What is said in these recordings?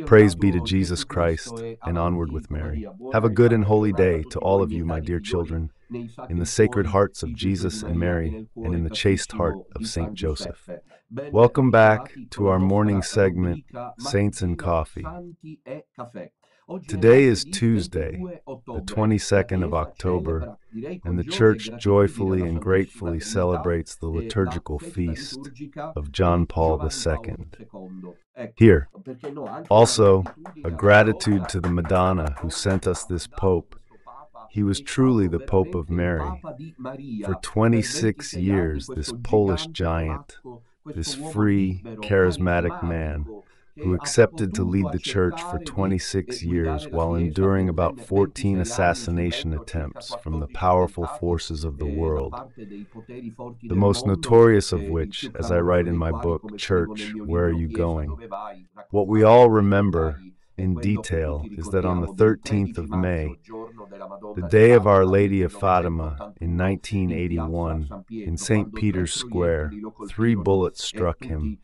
Praise be to Jesus Christ, and onward with Mary. Have a good and holy day to all of you, my dear children, in the sacred hearts of Jesus and Mary, and in the chaste heart of Saint Joseph. Welcome back to our morning segment, Saints and Coffee. Today is Tuesday, the 22nd of October, and the Church joyfully and gratefully celebrates the liturgical feast of John Paul II. Here, also, a gratitude to the Madonna who sent us this Pope. He was truly the Pope of Mary. For 26 years, this Polish giant, this free, charismatic man, who accepted to lead the Church for 26 years while enduring about 14 assassination attempts from the powerful forces of the world, the most notorious of which, as I write in my book, Church, Where Are You Going? What we all remember in detail is that on the 13th of May, the day of Our Lady of Fatima in 1981, in St. Peter's Square, 3 bullets struck him,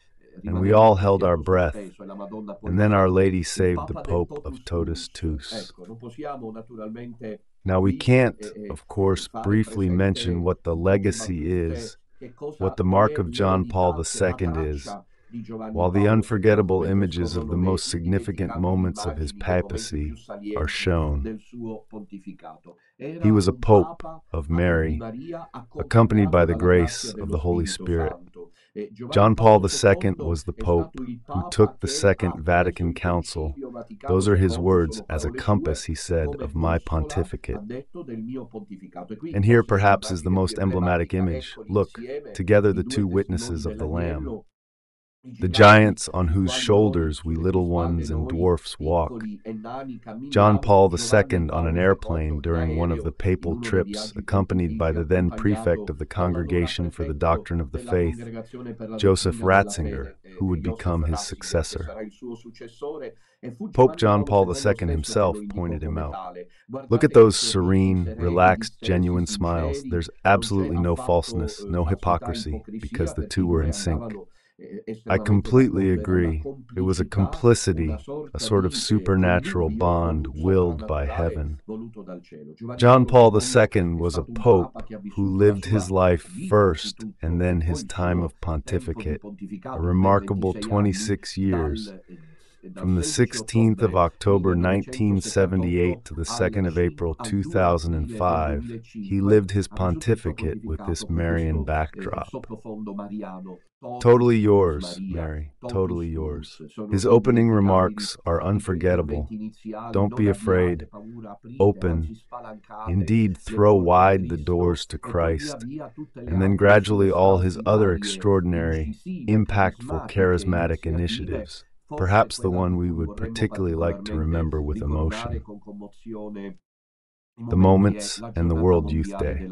and we all held our breath, and then Our Lady saved the Pope of totus tuus. Now we can't, of course, briefly mention what the legacy is, what the mark of John Paul II is, while the unforgettable images of the most significant moments of his papacy are shown. He was a Pope of Mary, accompanied by the grace of the Holy Spirit. John Paul II was the Pope who took the Second Vatican Council. Those are his words, as a compass, he said, of my pontificate. And here perhaps is the most emblematic image. Look, together the 2 witnesses of the Lamb. The giants on whose shoulders we little ones and dwarfs walk. John Paul II on an airplane during one of the papal trips, accompanied by the then prefect of the Congregation for the Doctrine of the Faith, Joseph Ratzinger, who would become his successor. Pope John Paul II himself pointed him out. Look at those serene, relaxed, genuine smiles. There's absolutely no falseness, no hypocrisy, because the 2 were in sync. I completely agree. It was a complicity, a sort of supernatural bond willed by heaven. John Paul II was a pope who lived his life first and then his time of pontificate, a remarkable 26 years. From the 16th of October 1978 to the 2nd of April 2005, he lived his pontificate with this Marian backdrop. Totally yours, Mary, totally yours. His opening remarks are unforgettable. Don't be afraid. Open. Indeed, throw wide the doors to Christ. And then gradually all his other extraordinary, impactful, charismatic initiatives. Perhaps the one we would particularly like to remember with emotion. The Moments and the World Youth Day.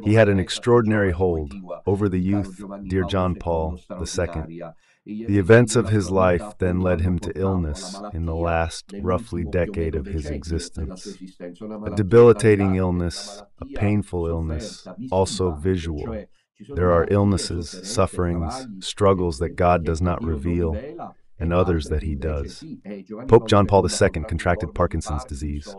He had an extraordinary hold over the youth, dear John Paul II. The events of his life then led him to illness in the last, roughly, decade of his existence. A debilitating illness, a painful illness, also visual. There are illnesses, sufferings, struggles that God does not reveal, and others that he does. Pope John Paul II contracted Parkinson's disease.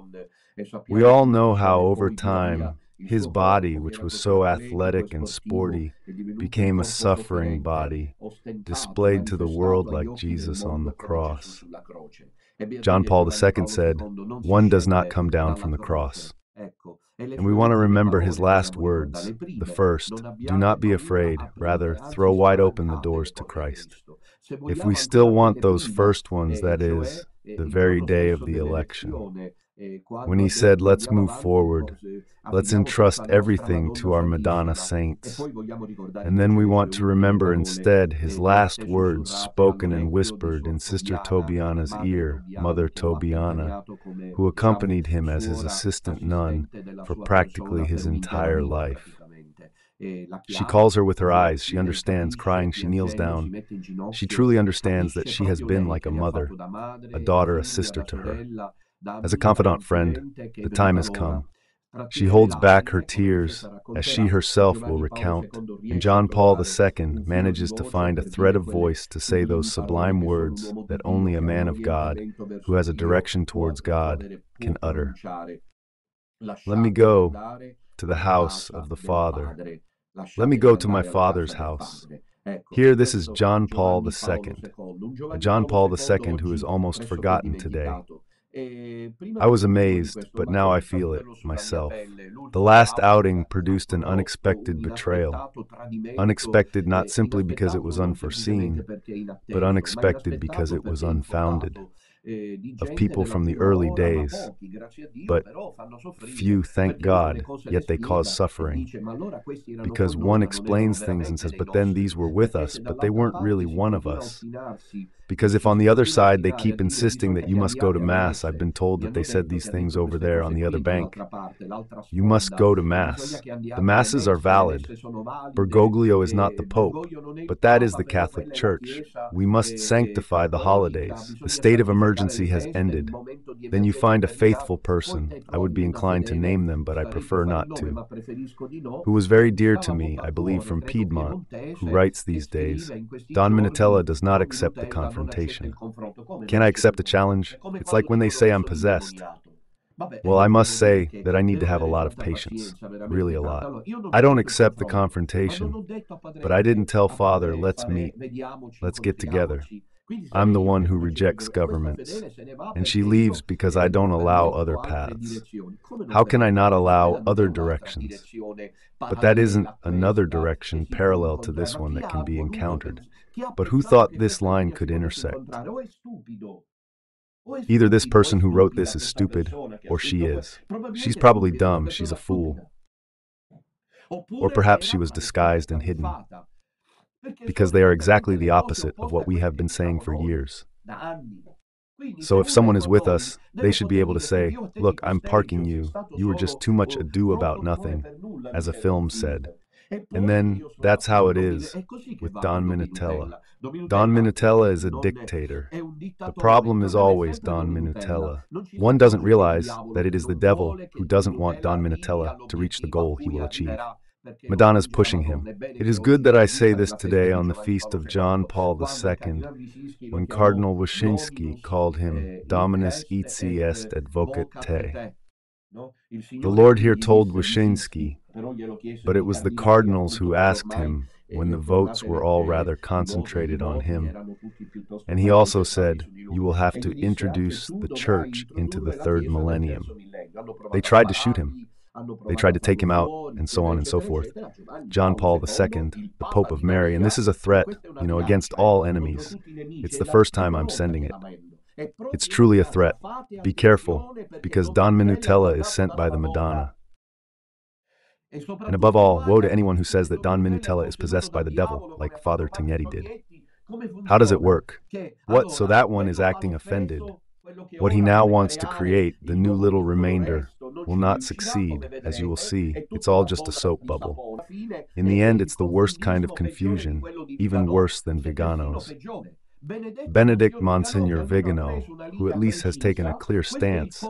We all know how over time his body, which was so athletic and sporty, became a suffering body, displayed to the world like Jesus on the cross. John Paul II said, "One does not come down from the cross." And we want to remember his last words, the first, "Do not be afraid, rather throw wide open the doors to Christ." If we still want those first ones, that is, the very day of the election. When he said, "Let's move forward, let's entrust everything to our Madonna saints." And then we want to remember instead his last words spoken and whispered in Sister Tobiana's ear, Mother Tobiana, who accompanied him as his assistant nun for practically his entire life. She calls her with her eyes. She understands, crying, she kneels down. She truly understands that she has been like a mother, a daughter, a sister to her. As a confidant friend, the time has come. She holds back her tears, as she herself will recount, and John Paul II manages to find a thread of voice to say those sublime words that only a man of God, who has a direction towards God, can utter. Let me go to the house of the Father. Let me go to my Father's house. Here, this is John Paul II, a John Paul II who is almost forgotten today. I was amazed, but now I feel it myself. The last outing produced an unexpected betrayal. Unexpected not simply because it was unforeseen, but unexpected because it was unfounded. Of people from the early days, but few, thank God, yet they cause suffering. Because one explains things and says, but then these were with us, but they weren't really one of us. Because if on the other side they keep insisting that you must go to Mass, I've been told that they said these things over there on the other bank. You must go to Mass. The Masses are valid. Bergoglio is not the Pope, but that is the Catholic Church. We must sanctify the holidays. The state of emergency has ended. Then you find a faithful person, I would be inclined to name them, but I prefer not to, who was very dear to me, I believe from Piedmont, who writes these days, Don Minutella does not accept the confrontation. Can I accept a challenge? It's like when they say I'm possessed. Well, I must say that I need to have a lot of patience, really a lot. I don't accept the confrontation, but I didn't tell Father, let's meet, let's get together. I'm the one who rejects governments, and she leaves because I don't allow other paths. How can I not allow other directions? But that isn't another direction parallel to this one that can be encountered. But who thought this line could intersect? Either this person who wrote this is stupid, or she is. She's probably dumb, she's a fool. Or perhaps she was disguised and hidden, because they are exactly the opposite of what we have been saying for years. So if someone is with us, they should be able to say, look, I'm parking you, you were just too much ado about nothing, as a film said. And then that's how it is with Don Minutella. Don Minutella is a dictator. The problem is always Don Minutella. One doesn't realize that it is the devil who doesn't want Don Minutella to reach the goal he will achieve. Madonna's pushing him. It is good that I say this today on the feast of John Paul II, when Cardinal Wyszynski called him Dominus Itsi est advocate te. The Lord here told Wyszynski, but it was the cardinals who asked him when the votes were all rather concentrated on him. And he also said, you will have to introduce the church into the third millennium. They tried to shoot him. They tried to take him out, and so on and so forth. John Paul II, the Pope of Mary, and this is a threat, against all enemies. It's the first time I'm sending it. It's truly a threat. Be careful, because Don Minutella is sent by the Madonna. And above all, woe to anyone who says that Don Minutella is possessed by the devil, like Father Tagnetti did. How does it work? What, so that one is acting offended? What he now wants to create, the new little remainder, will not succeed, as you will see. It's all just a soap bubble. In the end, it's the worst kind of confusion, even worse than Vigano's. Benedict Monsignor Vigano, who at least has taken a clear stance,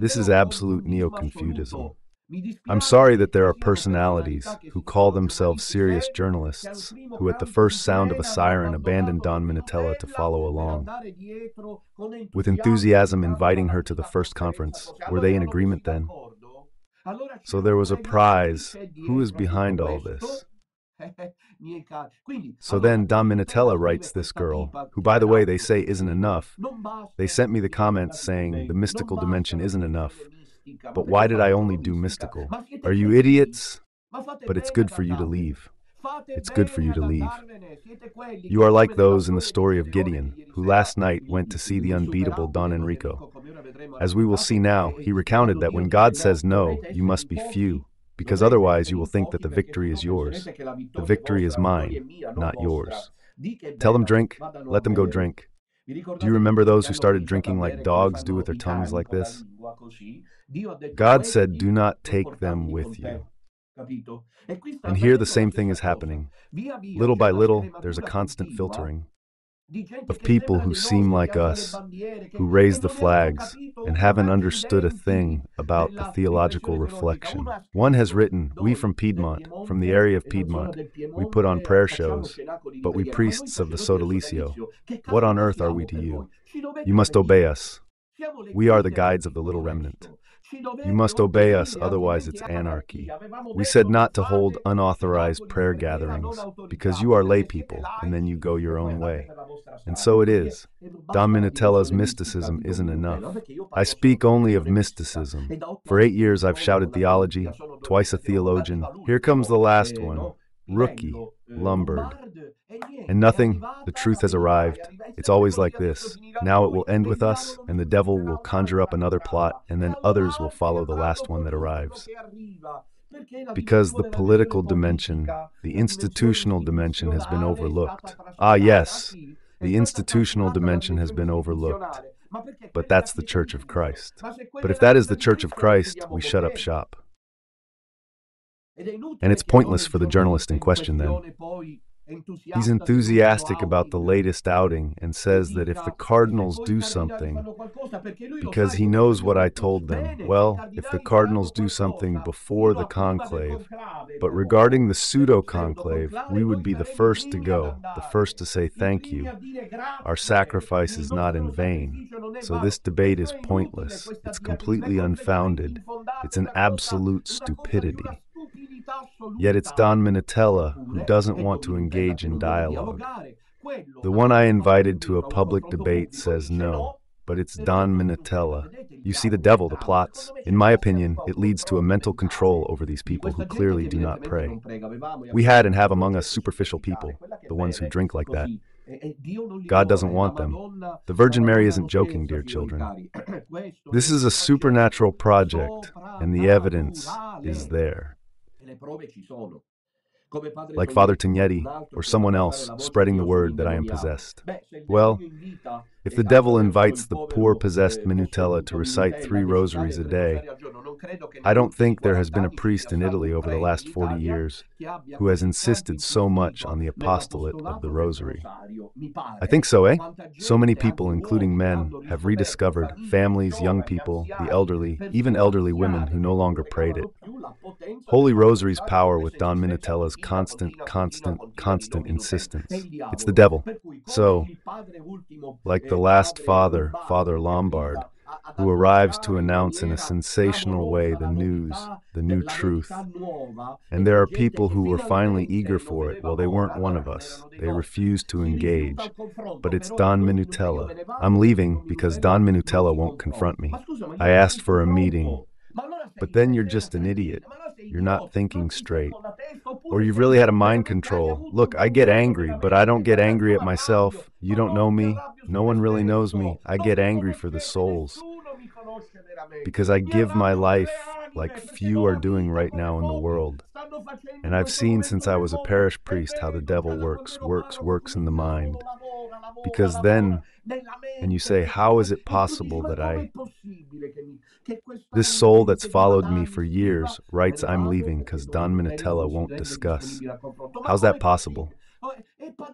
this is absolute neo-Confutism. I'm sorry that there are personalities who call themselves serious journalists who at the first sound of a siren abandoned Don Minutella to follow along. With enthusiasm inviting her to the first conference, were they in agreement then? So there was a prize. Who is behind all this? So then Don Minutella writes this girl, who by the way they say isn't enough. They sent me the comments saying the mystical dimension isn't enough. But why did I only do mystical? Are you idiots? But it's good for you to leave. It's good for you to leave. You are like those in the story of Gideon, who last night went to see the unbeatable Don Enrico. As we will see now, he recounted that when God says no, you must be few, because otherwise you will think that the victory is yours. The victory is mine, not yours. Tell them drink, let them go drink. Do you remember those who started drinking like dogs do with their tongues like this? God said, do not take them with you. And here the same thing is happening. Little by little, there's a constant filtering. of people who seem like us, who raise the flags and haven't understood a thing about the theological reflection. One has written, "We from Piedmont, from the area of Piedmont, we put on prayer shows, but we priests of the Sodalizio, what on earth are we to you? You must obey us. We are the guides of the little remnant. You must obey us, otherwise it's anarchy. We said not to hold unauthorized prayer gatherings, because you are lay people, and then you go your own way." And so it is. Don Minatella's mysticism isn't enough. I speak only of mysticism. For 8 years I've shouted theology, twice a theologian. Here comes the last one, rookie, Lombard. And nothing, the truth has arrived. It's always like this. Now it will end with us, and the devil will conjure up another plot, and then others will follow the last one that arrives. Because the political dimension, the institutional dimension has been overlooked. Ah, yes, the institutional dimension has been overlooked. But that's the Church of Christ. But if that is the Church of Christ, we shut up shop. And it's pointless for the journalist in question then. He's enthusiastic about the latest outing and says that if the Cardinals do something, because he knows what I told them, well, if the Cardinals do something before the conclave, but regarding the pseudo-conclave, we would be the first to go, the first to say thank you. Our sacrifice is not in vain. So this debate is pointless. It's completely unfounded. It's an absolute stupidity. Yet it's Don Minatella who doesn't want to engage in dialogue. The one I invited to a public debate says no, but it's Don Minatella. You see the devil, the plots. In my opinion, it leads to a mental control over these people who clearly do not pray. We had and have among us superficial people, the ones who drink like that. God doesn't want them. The Virgin Mary isn't joking, dear children. This is a supernatural project, and the evidence is there. Like Father Tignetti or someone else spreading the word that I am possessed. Well, if the devil invites the poor possessed Minutella to recite 3 rosaries a day, I don't think there has been a priest in Italy over the last 40 years who has insisted so much on the apostolate of the rosary. I think so, eh? So many people, including men, have rediscovered, families, young people, the elderly, even elderly women who no longer prayed it. Holy Rosary's power with Don Minatella's constant insistence. It's the devil. So, like the last father, Father Lombard, who arrives to announce in a sensational way the news, the new truth. And there are people who were finally eager for it. Well, they weren't one of us. They refused to engage. But it's Don Minutella. I'm leaving because Don Minutella won't confront me. I asked for a meeting. But then you're just an idiot. You're not thinking straight. Or you've really had a mind control. Look, I get angry, but I don't get angry at myself. You don't know me. No one really knows me. I get angry for the souls. Because I give my life like few are doing right now in the world. And I've seen since I was a parish priest how the devil works in the mind. Because then, and you say, how is it possible that this soul that's followed me for years writes I'm leaving because Don Minutella won't discuss. How's that possible?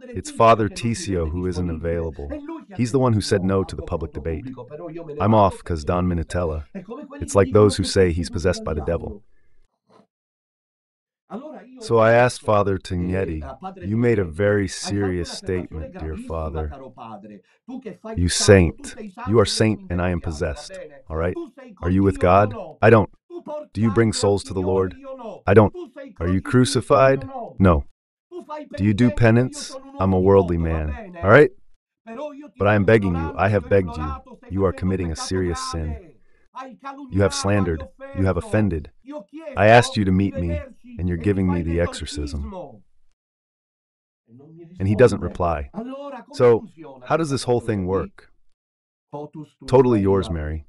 It's Father Ticio who isn't available. He's the one who said no to the public debate. I'm off because Don Minutella. It's like those who say he's possessed by the devil. So I asked Father Tignetti, you made a very serious statement, dear Father. You saint. You are saint and I am possessed. All right? Are you with God? I don't. Do you bring souls to the Lord? I don't. Are you crucified? No. Do you do penance? I'm a worldly man. All right? But I am begging you, I have begged you. You are committing a serious sin. You have slandered. You have offended. I asked you to meet me, and you're giving me the exorcism. And he doesn't reply. So, how does this whole thing work? Totally yours, Mary.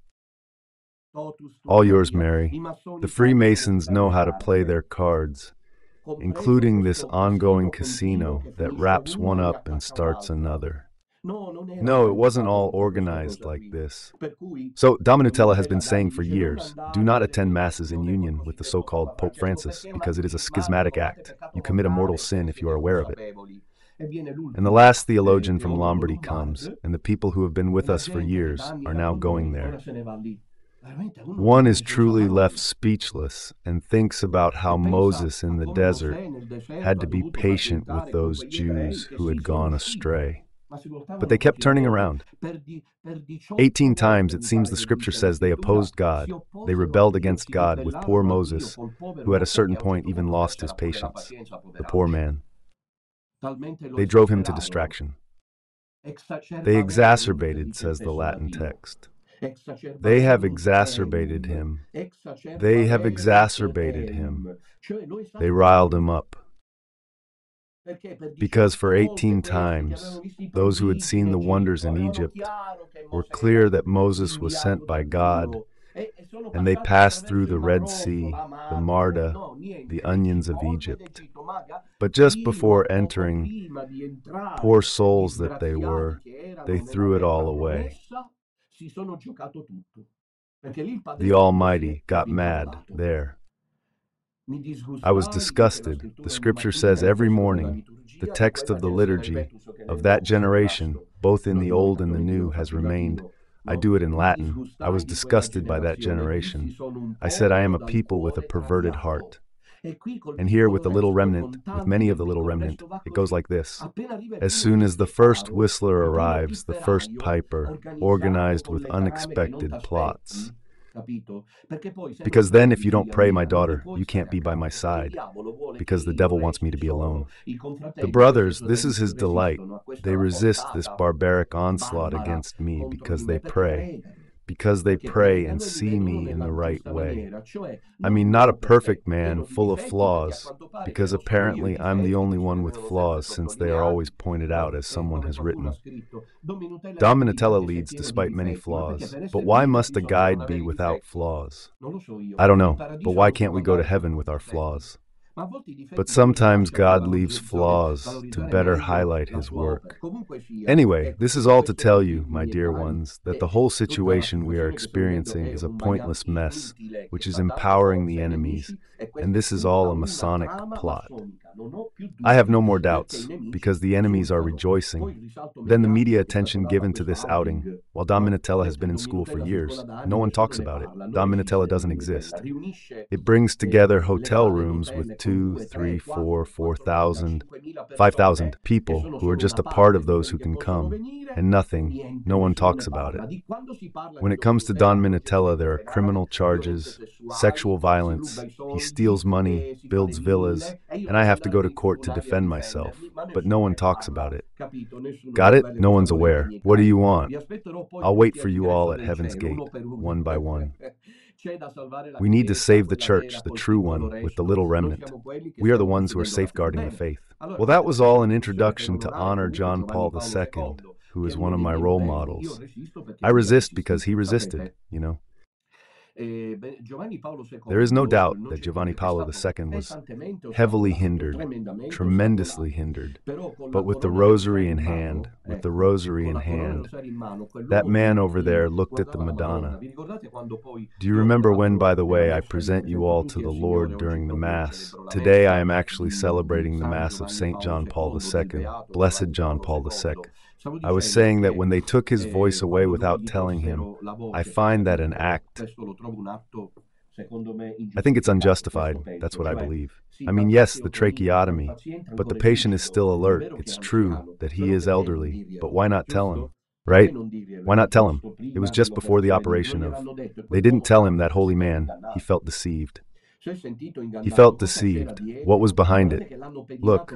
All yours, Mary. The Freemasons know how to play their cards, including this ongoing casino that wraps one up and starts another. No, it wasn't all organized like this. So, Dominutella has been saying for years, do not attend masses in union with the so-called Pope Francis, because it is a schismatic act. You commit a mortal sin if you are aware of it. And the last theologian from Lombardy comes, and the people who have been with us for years are now going there. One is truly left speechless and thinks about how Moses in the desert had to be patient with those Jews who had gone astray. But they kept turning around. 18 times it seems the scripture says they opposed God. They rebelled against God with poor Moses, who at a certain point even lost his patience. The poor man. They drove him to distraction. They exacerbated, says the Latin text. They have exacerbated him. They have exacerbated him. They riled him up. Because for 18 times, those who had seen the wonders in Egypt were clear that Moses was sent by God, and they passed through the Red Sea, the Marda, the onions of Egypt. But just before entering, poor souls that they were, they threw it all away. The Almighty got mad there. I was disgusted. The scripture says every morning, the text of the liturgy of that generation, both in the Old and the New, has remained. I do it in Latin. I was disgusted by that generation. I said, I am a people with a perverted heart. And here with the little remnant, with many of the little remnant, it goes like this. As soon as the first whistler arrives, the first piper, organized with unexpected plots. Because then if you don't pray, my daughter, you can't be by my side, because the devil wants me to be alone. The brothers, this is his delight. They resist this barbaric onslaught against me because they pray and see me in the right way. I mean, not a perfect man full of flaws, because apparently I'm the only one with flaws, since they are always pointed out, as someone has written. Dominatella leads despite many flaws, but why must a guide be without flaws? I don't know, but why can't we go to heaven with our flaws? But sometimes God leaves flaws to better highlight his work. Anyway, this is all to tell you, my dear ones, that the whole situation we are experiencing is a pointless mess, which is empowering the enemies, and this is all a Masonic plot. I have no more doubts, because the enemies are rejoicing. Then the media attention given to this outing, while Dominatella has been in school for years, no one talks about it. Dominatella doesn't exist. It brings together hotel rooms with 2, 3, 4, 4,000, 5,000 people who are just a part of those who can come, and nothing, no one talks about it. When it comes to Dominatella, there are criminal charges, sexual violence, he steals money, builds villas, and I have to go to court to defend myself, but no one talks about it. Got it? No one's aware. What do you want? I'll wait for you all at Heaven's Gate, one by one. We need to save the church, the true one, with the little remnant. We are the ones who are safeguarding the faith. Well, that was all an introduction to honor John Paul II, who is one of my role models. I resist because he resisted, you know. There is no doubt that Giovanni Paolo II was heavily hindered, tremendously hindered, but with the rosary in hand, that man over there looked at the Madonna. Do you remember when, by the way, I present you all to the Lord during the Mass? Today I am actually celebrating the Mass of St. John Paul II, Blessed John Paul II. I was saying that when they took his voice away without telling him, I find that an act. I think it's unjustified, that's what I believe. I mean, yes, the tracheotomy, but the patient is still alert. It's true that he is elderly, but why not tell him, right? Why not tell him? It was just before the operation of... They didn't tell him that holy man. He felt deceived. He felt deceived. What was behind it? Look,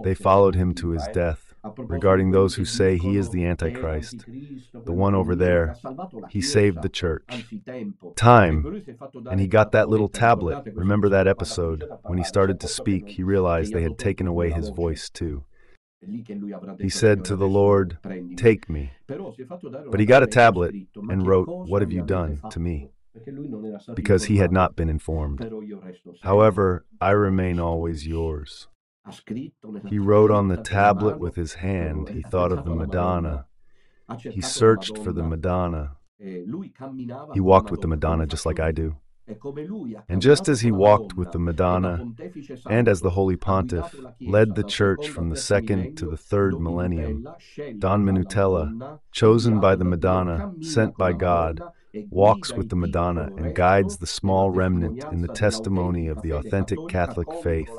they followed him to his death. Regarding those who say he is the Antichrist, the one over there, he saved the church. Time. And he got that little tablet. Remember that episode? When he started to speak, he realized they had taken away his voice too. He said to the Lord, "Take me." But he got a tablet and wrote, "What have you done to me?" Because he had not been informed. However, I remain always yours. He wrote on the tablet with his hand. He thought of the Madonna. He searched for the Madonna. He walked with the Madonna just like I do. And just as he walked with the Madonna, and as the Holy Pontiff led the Church from the second to the third millennium, Don Minutella, chosen by the Madonna, sent by God, walks with the Madonna and guides the small remnant in the testimony of the authentic Catholic faith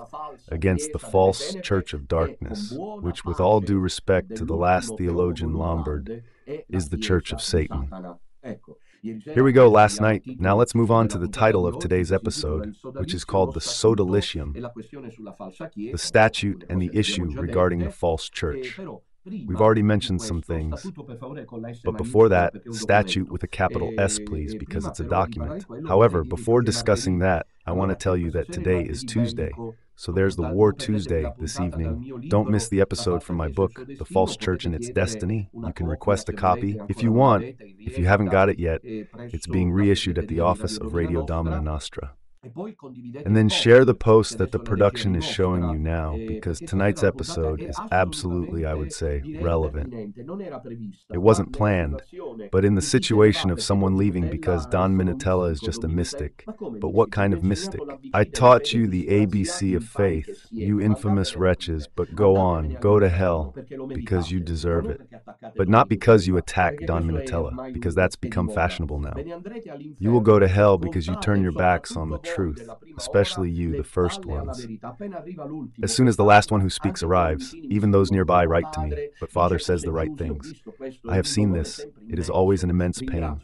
against the false church of darkness, which, with all due respect to the last theologian Lombard, is the church of Satan. Here we go, last night. Now let's move on to the title of today's episode, which is called the Sodalitium, the statute and the issue regarding the false church. We've already mentioned some things, but before that, statute with a capital S, please, because it's a document. However, before discussing that, I want to tell you that today is Tuesday, so there's the War Tuesday this evening. Don't miss the episode from my book, The False Church and Its Destiny. You can request a copy if you want. If you haven't got it yet, it's being reissued at the office of Radio Domina Nostra. And then share the post that the production is showing you now, because tonight's episode is absolutely, I would say, relevant. It wasn't planned, but in the situation of someone leaving because Don Minutella is just a mystic. But what kind of mystic? I taught you the ABC of faith, you infamous wretches, but go on, go to hell, because you deserve it. But not because you attack Don Minutella, because that's become fashionable now. You will go to hell because you turn your backs on the truth, especially you, the first ones. As soon as the last one who speaks arrives, even those nearby write to me, but Father says the right things. I have seen this. It is always an immense pain.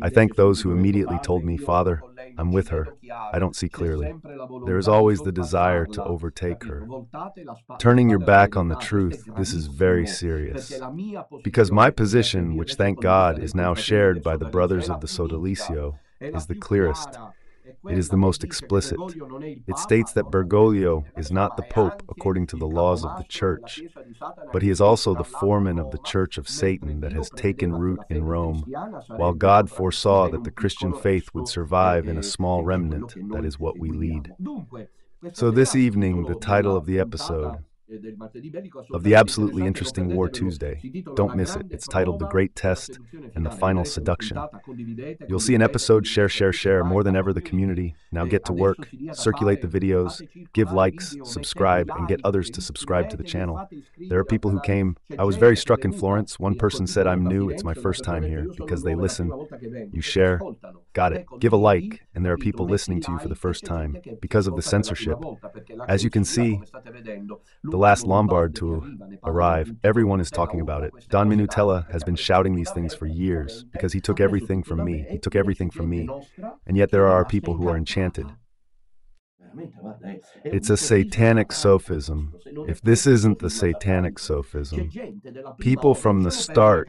I thank those who immediately told me, Father, I'm with her. I don't see clearly. There is always the desire to overtake her. Turning your back on the truth, this is very serious. Because my position, which thank God is now shared by the brothers of the Sodalizio, is the clearest. It is the most explicit. It states that Bergoglio is not the Pope according to the laws of the Church, but he is also the foreman of the Church of Satan that has taken root in Rome, while God foresaw that the Christian faith would survive in a small remnant. That is what we lead. So this evening, the title of the episode, of the absolutely interesting War Tuesday. Don't miss it. It's titled The Great Test and the Final Seduction. You'll see an episode, share, more than ever the community. Now get to work, circulate the videos, give likes, subscribe, and get others to subscribe to the channel. There are people who came. I was very struck in Florence. One person said, I'm new, it's my first time here, because they listen. You share. Got it. Give a like, and there are people listening to you for the first time because of the censorship. As you can see, the last Lombard to arrive, everyone is talking about it. Don Minutella has been shouting these things for years because he took everything from me. He took everything from me. And yet there are people who are enchanted. It's a satanic sophism. If this isn't the satanic sophism, people from the start,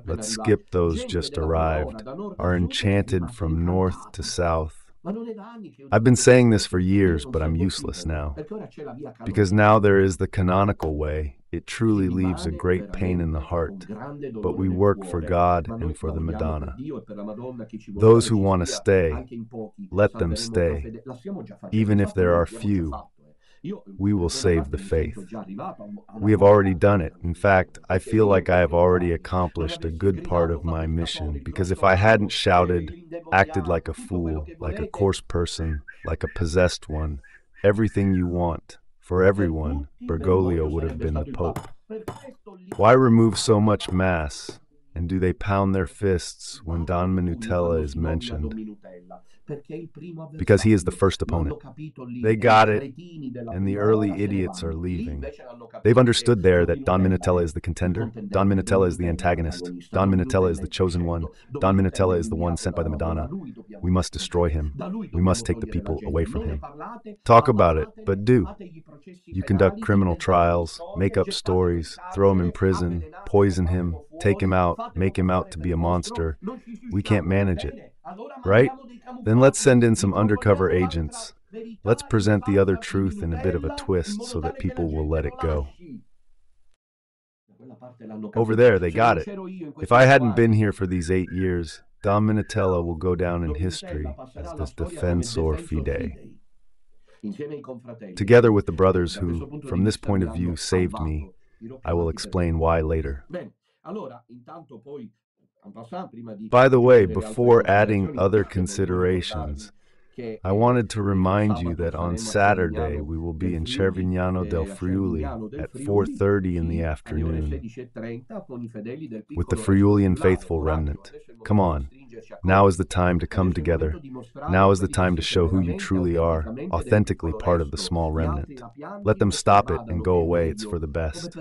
let's skip those just arrived, are enchanted from north to south. I've been saying this for years, but I'm useless now. Because now there is the canonical way. It truly leaves a great pain in the heart. But we work for God and for the Madonna. Those who want to stay, let them stay. Even if there are few, we will save the faith. We have already done it. In fact, I feel like I have already accomplished a good part of my mission, because if I hadn't shouted, acted like a fool, like a coarse person, like a possessed one, everything you want, for everyone, Bergoglio would have been the Pope. Why remove so much mass? And do they pound their fists when Don Minutella is mentioned? Because he is the first opponent. They got it, and the early idiots are leaving. They've understood there that Don Minutella is the contender, Don Minutella is the antagonist, Don Minutella is the chosen one, Don Minutella is the one sent by the Madonna. We must destroy him. We must take the people away from him. Talk about it, but do. You conduct criminal trials, make up stories, throw him in prison, poison him, take him out, make him out to be a monster. We can't manage it, right? Then let's send in some undercover agents. Let's present the other truth in a bit of a twist so that people will let it go. Over there, they got it. If I hadn't been here for these 8 years, Don Minutella will go down in history as the defensor fidei. Together with the brothers who, from this point of view, saved me, I will explain why later. By the way, before adding other considerations, I wanted to remind you that on Saturday we will be in Cervignano del Friuli at 4:30 in the afternoon with the Friulian faithful remnant. Come on. Now is the time to come together. Now is the time to show who you truly are, authentically part of the small remnant. Let them stop it and go away. It's for the best.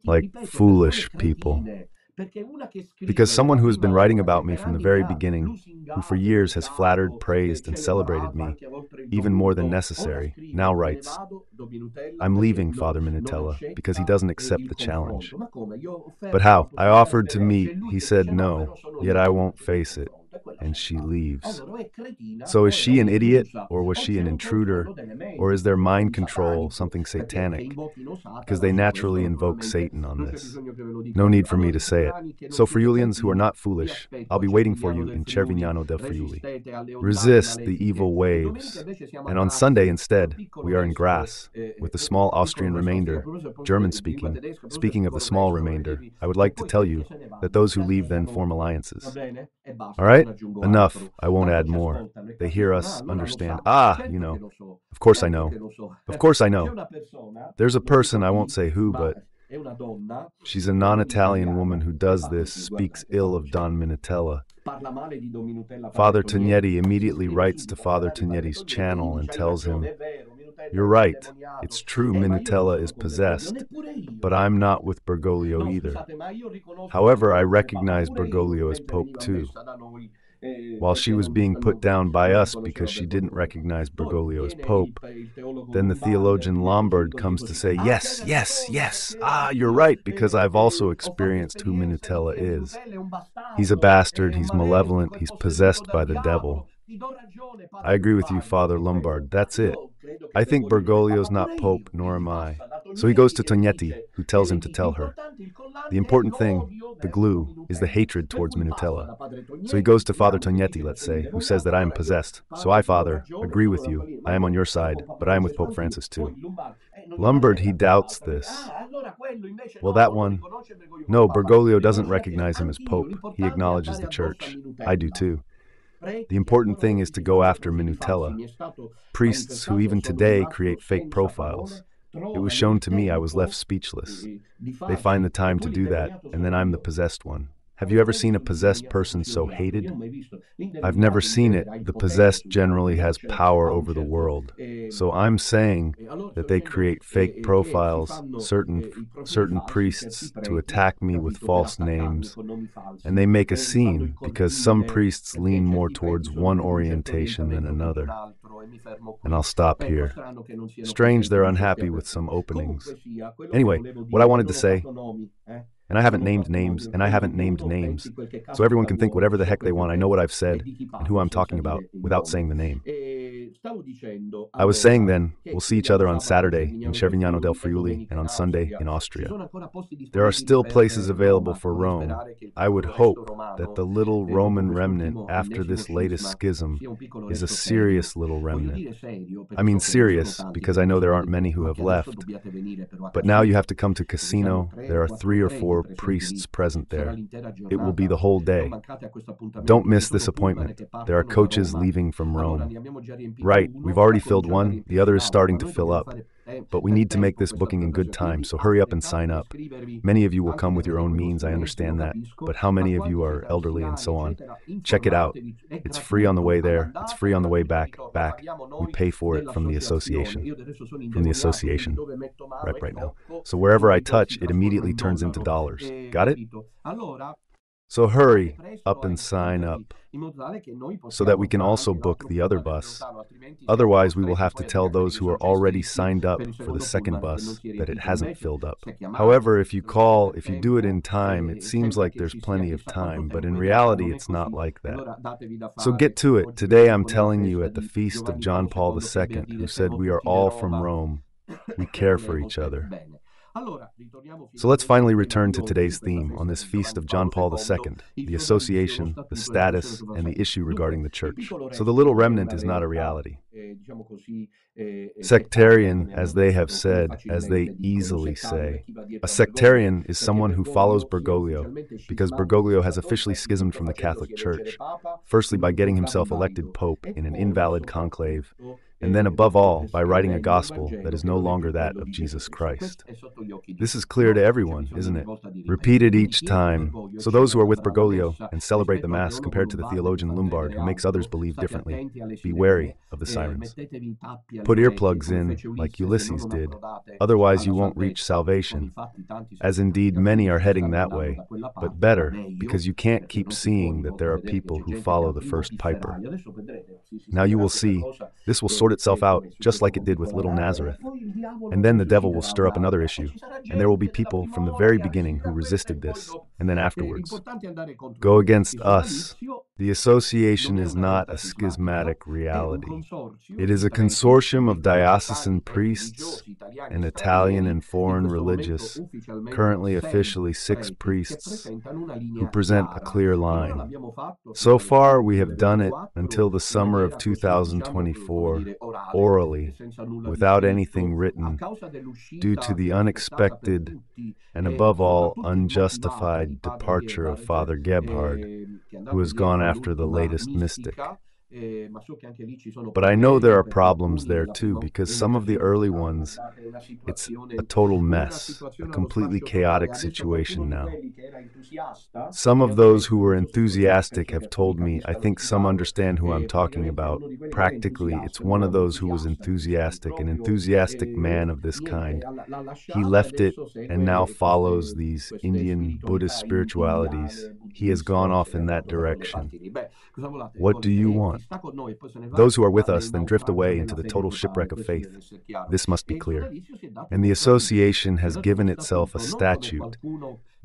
Like foolish people. Because someone who has been writing about me from the very beginning, who for years has flattered, praised, and celebrated me, even more than necessary, now writes, "I'm leaving Father Minutella because he doesn't accept the challenge." But how? I offered to meet, he said no, yet I won't face it, and she leaves. So is she an idiot, or was she an intruder, or is there mind control, something satanic? Because they naturally invoke Satan on this. No need for me to say it. So Friulians who are not foolish, I'll be waiting for you in Cervignano del Friuli. Resist the evil waves. And on Sunday instead, we are in Grasse, with the small Austrian remainder, German-speaking. Speaking of the small remainder, I would like to tell you that those who leave then form alliances. All right? Enough. I won't add more. They hear us, understand. You know. Of course I know. Of course I know. There's a person, I won't say who, but she's a non-Italian woman who does this, speaks ill of Don Minutella. Father Tognetti immediately writes to Father Tognetti's channel and tells him, "You're right, it's true Minutella is possessed, but I'm not with Bergoglio either. However, I recognize Bergoglio as Pope too." While she was being put down by us because she didn't recognize Bergoglio as Pope, then the theologian Lombard comes to say, yes, you're right, because I've also experienced who Minutella is. He's a bastard, he's malevolent, he's possessed by the devil. I agree with you, Father Lombard, that's it. I think Bergoglio's not Pope, nor am I. So he goes to Tognetti, who tells him to tell her. The important thing, the glue, is the hatred towards Minutella. So he goes to Father Tognetti, let's say, who says that I am possessed. So I, Father, agree with you. I am on your side, but I am with Pope Francis too. Lombard, he doubts this. Well, that one, no, Bergoglio doesn't recognize him as Pope. He acknowledges the Church. I do too. The important thing is to go after Minutella. Priests who even today create fake profiles. It was shown to me, I was left speechless. They find the time to do that, and then I'm the possessed one. Have you ever seen a possessed person so hated? I've never seen it. The possessed generally has power over the world. So I'm saying that they create fake profiles, certain priests, to attack me with false names, and they make a scene because some priests lean more towards one orientation than another. And I'll stop here. Strange they're unhappy with some openings. Anyway, what I wanted to say, and I haven't named names, so everyone can think whatever the heck they want. I know what I've said and who I'm talking about without saying the name. I was saying then, we'll see each other on Saturday in Cervignano del Friuli and on Sunday in Austria. There are still places available for Rome. I would hope that the little Roman remnant after this latest schism is a serious little remnant. I mean serious, because I know there aren't many who have left. But now you have to come to Cassino. There are 3 or 4 priests present there. It will be the whole day. Don't miss this appointment. There are coaches leaving from Rome. Right, we've already filled one, the other is starting to fill up. But we need to make this booking in good time, so hurry up and sign up. Many of you will come with your own means, I understand that, but how many of you are elderly and so on? Check it out. It's free on the way there, it's free on the way back. We pay for it from the association. Right now. So wherever I touch, it immediately turns into dollars. Got it? So hurry up and sign up, so that we can also book the other bus. Otherwise, we will have to tell those who are already signed up for the second bus that it hasn't filled up. However, if you do it in time, it seems like there's plenty of time, but in reality, it's not like that. So get to it. Today I'm telling you at the feast of John Paul II, who said we are all from Rome. We care for each other. So let's finally return to today's theme on this feast of John Paul II, the association, the status, and the issue regarding the church. So the little remnant is not a reality. Sectarian, as they have said, as they easily say. A sectarian is someone who follows Bergoglio, because Bergoglio has officially schismed from the Catholic Church, firstly by getting himself elected pope in an invalid conclave, and then above all by writing a gospel that is no longer that of Jesus Christ. This is clear to everyone, isn't it? Repeated each time. So those who are with Bergoglio and celebrate the Mass compared to the theologian Lombard who makes others believe differently, be wary of the sirens. Put earplugs in, like Ulysses did, otherwise you won't reach salvation, as indeed many are heading that way, but better, because you can't keep seeing that there are people who follow the first piper. Now you will see, this will sort itself out, just like it did with little Nazareth. And then the devil will stir up another issue, and there will be people from the very beginning who resisted this, and then afterwards go against us. The association is not a schismatic reality. It is a consortium of diocesan priests and Italian and foreign religious, currently officially 6 priests, who present a clear line. So far, we have done it until the summer of 2024, orally, without anything written, due to the unexpected and above all unjustified departure of Father Gebhard, who has gone after the latest mystic. But I know there are problems there too, because some of the early ones, it's a total mess, a completely chaotic situation now. Some of those who were enthusiastic have told me, I think some understand who I'm talking about. Practically, it's one of those who was enthusiastic, an enthusiastic man of this kind. He left it and now follows these Indian Buddhist spiritualities. He has gone off in that direction. What do you want? Those who are with us then drift away into the total shipwreck of faith. This must be clear. And the association has given itself a statute,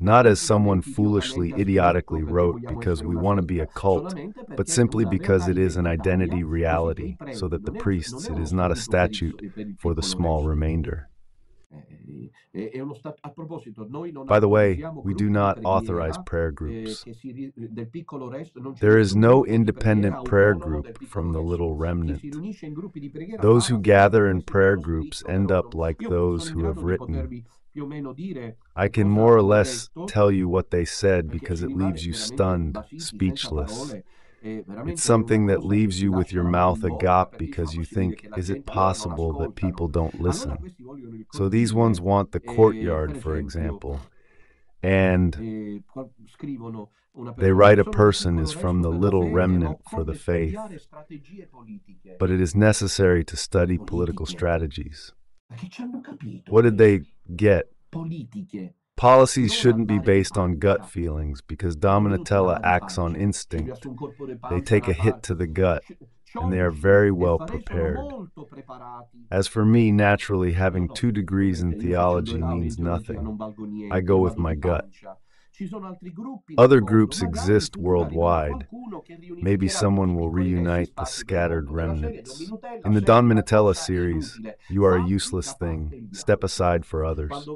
not as someone foolishly, idiotically wrote because we want to be a cult, but simply because it is an identity reality, so that the priests, it is not a statute for the small remainder. By the way, we do not authorize prayer groups. There is no independent prayer group from the little remnant. Those who gather in prayer groups end up like those who have written. I can more or less tell you what they said because it leaves you stunned, speechless. It's something that leaves you with your mouth agape because you think, is it possible that people don't listen? So these ones want the courtyard, for example, and they write a person is from the little remnant for the faith, but it is necessary to study political strategies. What did they get? Policies shouldn't be based on gut feelings because Dominatella acts on instinct. They take a hit to the gut, and they are very well prepared. As for me, naturally, having 2 degrees in theology means nothing. I go with my gut. Other groups exist worldwide. Maybe someone will reunite the scattered remnants. In the Don Minutella series, you are a useless thing. Step aside for others.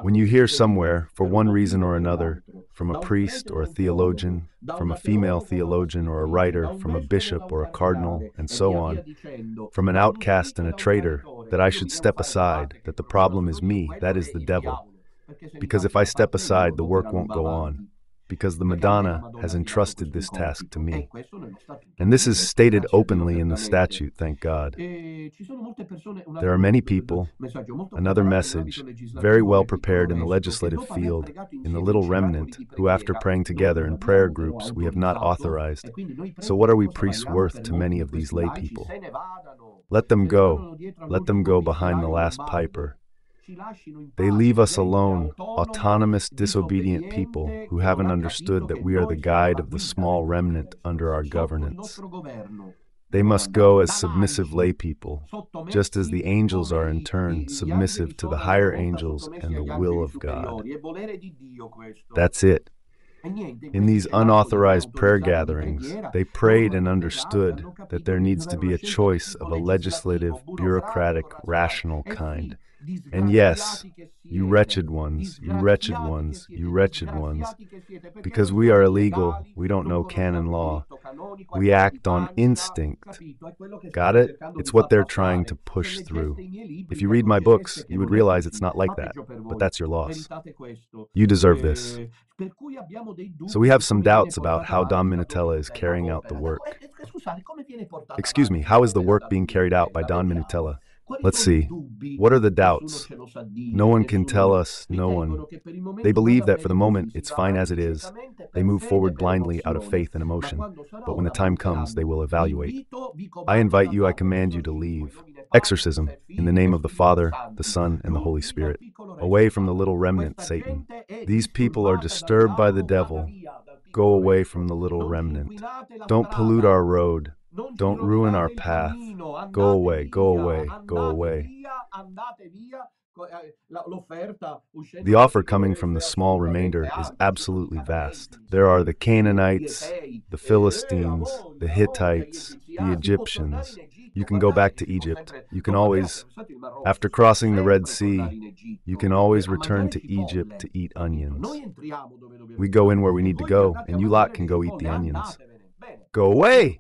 When you hear somewhere, for one reason or another, from a priest or a theologian, from a female theologian or a writer, from a bishop or a cardinal, and so on, from an outcast and a traitor, that I should step aside, that the problem is me, that is the devil. Because if I step aside, the work won't go on, because the Madonna has entrusted this task to me. And this is stated openly in the statute, thank God. There are many people, another message, very well prepared in the legislative field, in the little remnant, who after praying together in prayer groups we have not authorized. So what are we priests worth to many of these lay people? Let them go behind the last piper. They leave us alone, autonomous, disobedient people who haven't understood that we are the guide of the small remnant under our governance. They must go as submissive lay people, just as the angels are in turn submissive to the higher angels and the will of God. That's it. In these unauthorized prayer gatherings, they prayed and understood that there needs to be a choice of a legislative, bureaucratic, rational kind. And yes, you wretched ones, you wretched ones, you wretched ones, because we are illegal, we don't know canon law. We act on instinct. Got it? It's what they're trying to push through. If you read my books, you would realize it's not like that, but that's your loss. You deserve this. So we have some doubts about how Don Minutella is carrying out the work. Excuse me, how is the work being carried out by Don Minutella? Let's see. What are the doubts? No one can tell us, no one. They believe that for the moment it's fine as it is. They move forward blindly out of faith and emotion. But when the time comes, they will evaluate. I invite you, I command you to leave. Exorcism, in the name of the Father, the Son, and the Holy Spirit. Away from the little remnant, Satan. These people are disturbed by the devil. Go away from the little remnant. Don't pollute our road. Don't ruin our path. Go away, go away, go away. The offer coming from the small remainder is absolutely vast. There are the Canaanites, the Philistines, the Hittites, the Egyptians. You can go back to Egypt. You can always, after crossing the Red Sea, you can always return to Egypt to eat onions. We go in where we need to go, and you lot can go eat the onions. Go away!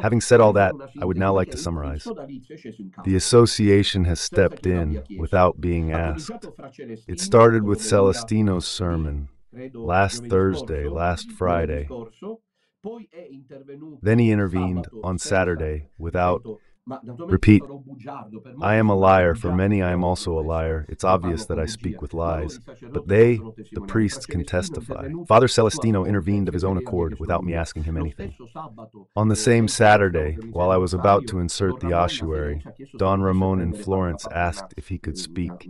Having said all that, I would now like to summarize. The association has stepped in without being asked. It started with Celestino's sermon, last Thursday, last Friday. Then he intervened on Saturday without, repeat, I am a liar, for many I am also a liar. It's obvious that I speak with lies. But they, the priests, can testify. Father Celestino intervened of his own accord without me asking him anything. On the same Saturday, while I was about to insert the ossuary, Don Ramon in Florence asked if he could speak.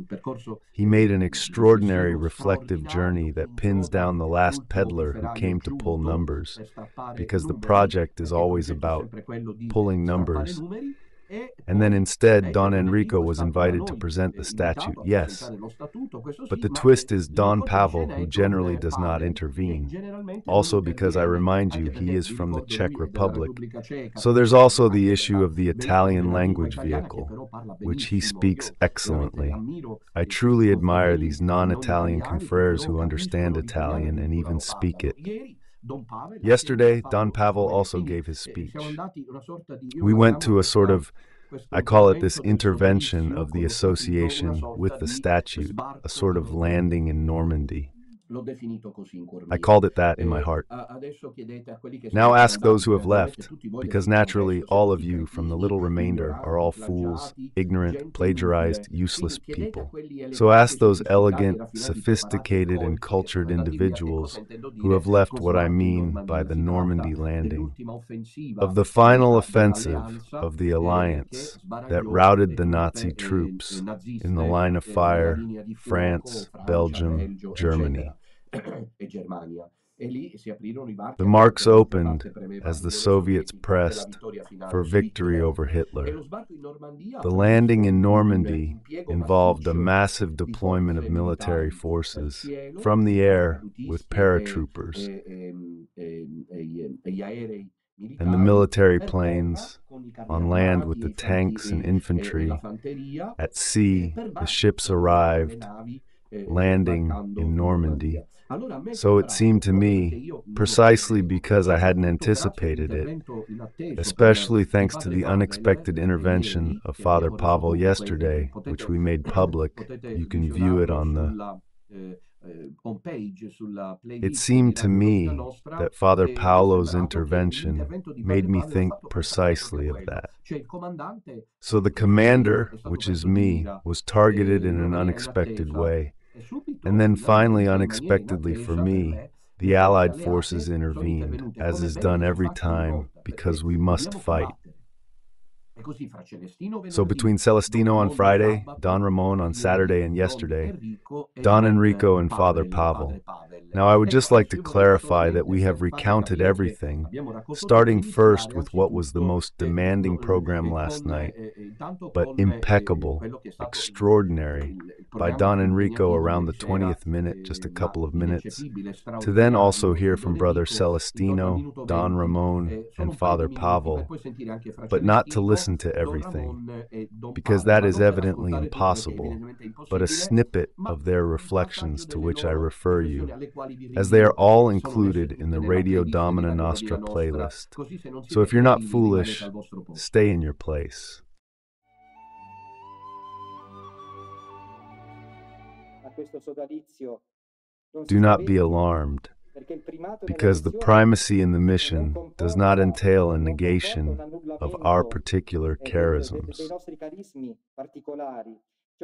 He made an extraordinary reflective journey that pins down the last peddler who came to pull numbers, because the project is always about pulling numbers. And then instead, Don Enrico was invited to present the statute, yes. But the twist is Don Pavel, who generally does not intervene. Also because I remind you, he is from the Czech Republic. So there's also the issue of the Italian language vehicle, which he speaks excellently. I truly admire these non-Italian confreres who understand Italian and even speak it. Yesterday, Don Pavel also gave his speech. We went to a sort of, I call it this intervention of the association with the statute, a sort of landing in Normandy. I called it that in my heart. Now ask those who have left, because naturally all of you from the little remainder are all fools, ignorant, plagiarized, useless people. So ask those elegant, sophisticated, and cultured individuals who have left what I mean by the Normandy landing, of the final offensive of the alliance that routed the Nazi troops in the line of fire, France, Belgium, Germany. The marks opened as the Soviets pressed for victory over Hitler. The landing in Normandy involved a massive deployment of military forces from the air with paratroopers, and the military planes, on land with the tanks and infantry, at sea the ships arrived, landing in Normandy. So it seemed to me, precisely because I hadn't anticipated it, especially thanks to the unexpected intervention of Father Pavel yesterday, which we made public. You can view it on the... It seemed to me that Father Paolo's intervention made me think precisely of that. So the commander, which is me, was targeted in an unexpected way. And then finally, unexpectedly for me, the Allied forces intervened, as is done every time, because we must fight. So between Celestino on Friday, Don Ramon on Saturday and yesterday, Don Enrico and Father Pavel, Now, I would just like to clarify that we have recounted everything, starting first with what was the most demanding program last night, but impeccable, extraordinary, by Don Enrico around the 20th minute, just a couple of minutes, to then also hear from Brother Celestino, Don Ramon, and Father Pavel, but not to listen to everything, because that is evidently impossible, but a snippet of their reflections to which I refer you, as they are all included in the Radio Domina Nostra playlist. So if you're not foolish, stay in your place. Do not be alarmed, because the primacy in the mission does not entail a negation of our particular charisms.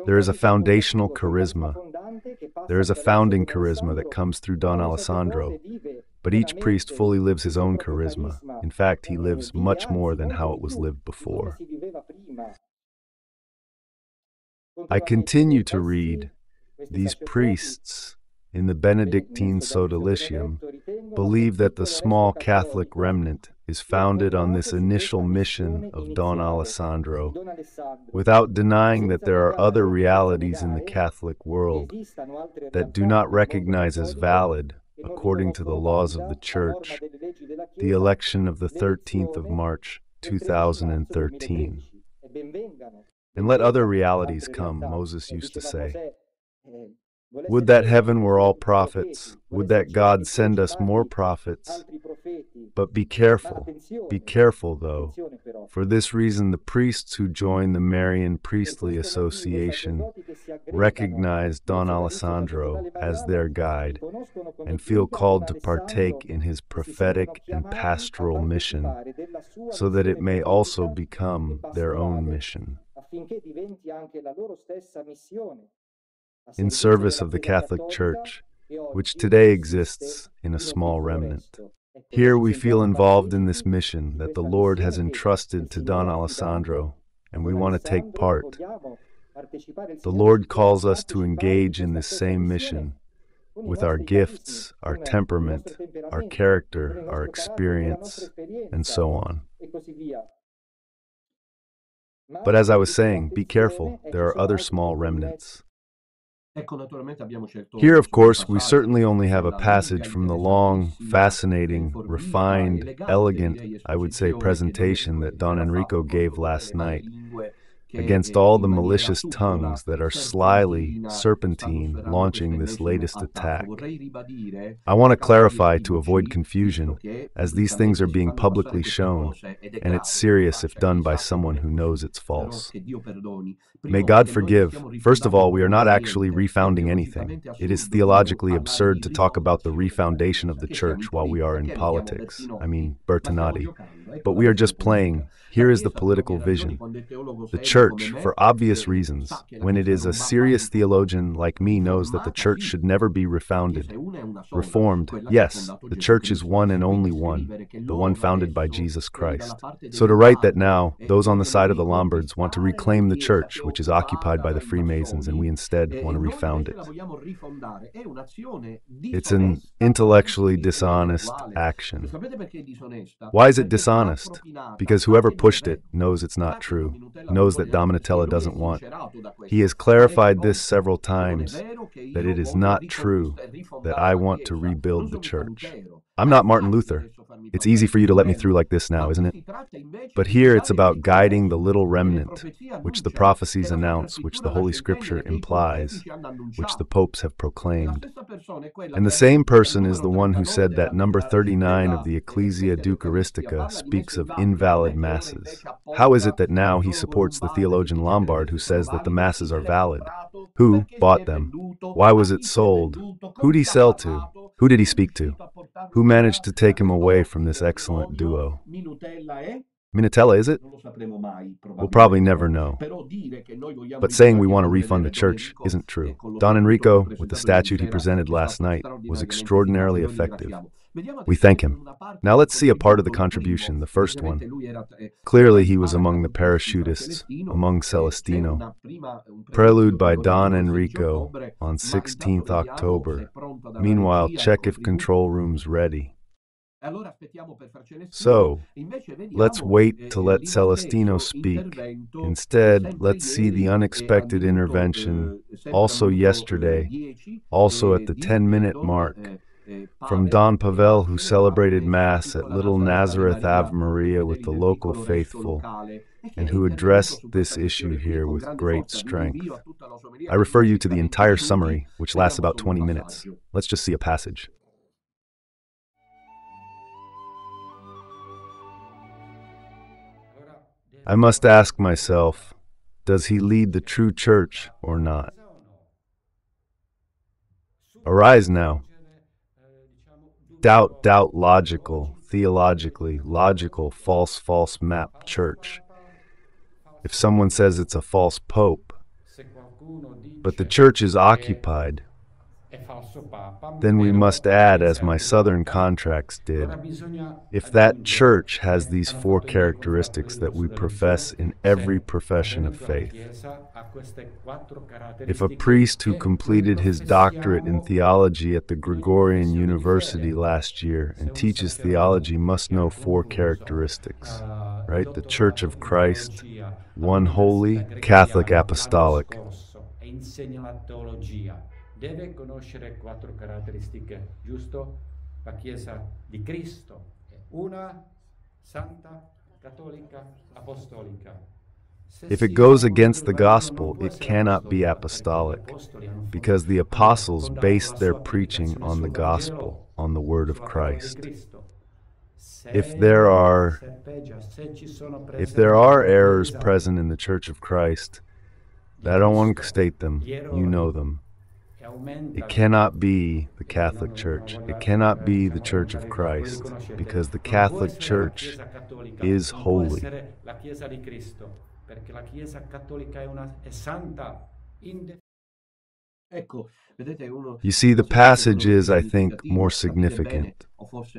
There is a foundational charisma. There is a founding charisma that comes through Don Alessandro, but each priest fully lives his own charisma. In fact, he lives much more than how it was lived before. I continue to read, these priests in the Benedictine Sodalicium believe that the small Catholic remnant is founded on this initial mission of Don Alessandro, without denying that there are other realities in the Catholic world that do not recognize as valid, according to the laws of the Church, the election of the 13th of March, 2013. And let other realities come, Moses used to say. Would that heaven were all prophets. Would that God send us more prophets. But be careful though. For this reason, the priests who join the Marian Priestly Association recognize Don Alessandro as their guide and feel called to partake in his prophetic and pastoral mission, so that it may also become their own mission, in service of the Catholic Church, which today exists in a small remnant. Here we feel involved in this mission that the Lord has entrusted to Don Alessandro, and we want to take part. The Lord calls us to engage in this same mission with our gifts, our temperament, our character, our experience, and so on. But as I was saying, be careful, there are other small remnants. Here, of course, we certainly only have a passage from the long, fascinating, refined, elegant, I would say, presentation that Don Enrico gave last night against all the malicious tongues that are slyly, serpentine, launching this latest attack. I want to clarify to avoid confusion, as these things are being publicly shown, and it's serious if done by someone who knows it's false. May God forgive. First of all, we are not actually refounding anything. It is theologically absurd to talk about the refoundation of the Church while we are in politics. I mean, Bertinati. But we are just playing. Here is the political vision. The Church, for obvious reasons, when it is a serious theologian like me knows that the Church should never be refounded. Reformed, yes, the Church is one and only one, the one founded by Jesus Christ. So to write that now, those on the side of the Lombards want to reclaim the Church, which is occupied by the Freemasons, and we instead want to refound it. It's an intellectually dishonest action. Why is it dishonest? Because whoever pushed it knows it's not true, knows that Dominatella doesn't want. He has clarified this several times, that it is not true that I want to rebuild the Church. I'm not Martin Luther. It's easy for you to let me through like this now, isn't it? But here it's about guiding the little remnant, which the prophecies announce, which the Holy Scripture implies, which the popes have proclaimed. And the same person is the one who said that number 39 of the Ecclesia Eucharistica speaks of invalid masses. How is it that now he supports the theologian Lombard who says that the masses are valid? Who bought them? Why was it sold? Who did he sell to? Who did he speak to? Who managed to take him away from this excellent duo? Minutella, is it? We'll probably never know. But saying we want to refund the Church isn't true. Don Enrico, with the statute he presented last night, was extraordinarily effective. We thank him. Now let's see a part of the contribution, the first one. Clearly he was among the parachutists, among Celestino. Prelude by Don Enrico on 16th October. Meanwhile, check if control room's ready. So, let's wait to let Celestino speak. Instead, let's see the unexpected intervention, also yesterday, also at the 10-minute mark, from Don Pavel, who celebrated Mass at Little Nazareth Ave Maria with the local faithful, and who addressed this issue here with great strength. I refer you to the entire summary, which lasts about 20 minutes. Let's just see a passage. I must ask myself, does he lead the true church or not? Arise now. Doubt, logical, theologically, logical, false map church. If someone says it's a false pope, but the church is occupied, then we must add, as my southern contracts did, if that church has these four characteristics that we profess in every profession of faith. If a priest who completed his doctorate in theology at the Gregorian University last year and teaches theology must know four characteristics, right? The Church of Christ, one holy, Catholic, apostolic. Deve conoscere quattro caratteristiche, giusto? La Chiesa di Cristo è una, santa, cattolica, apostolica. If it goes against the gospel, it cannot be apostolic, because the apostles based their preaching on the gospel, on the word of Christ. If there are errors present in the Church of Christ, I don't want to state them, you know them. It cannot be the Catholic Church. It cannot be the Church of Christ, because the Catholic Church is holy. You see, the passage is, I think, more significant.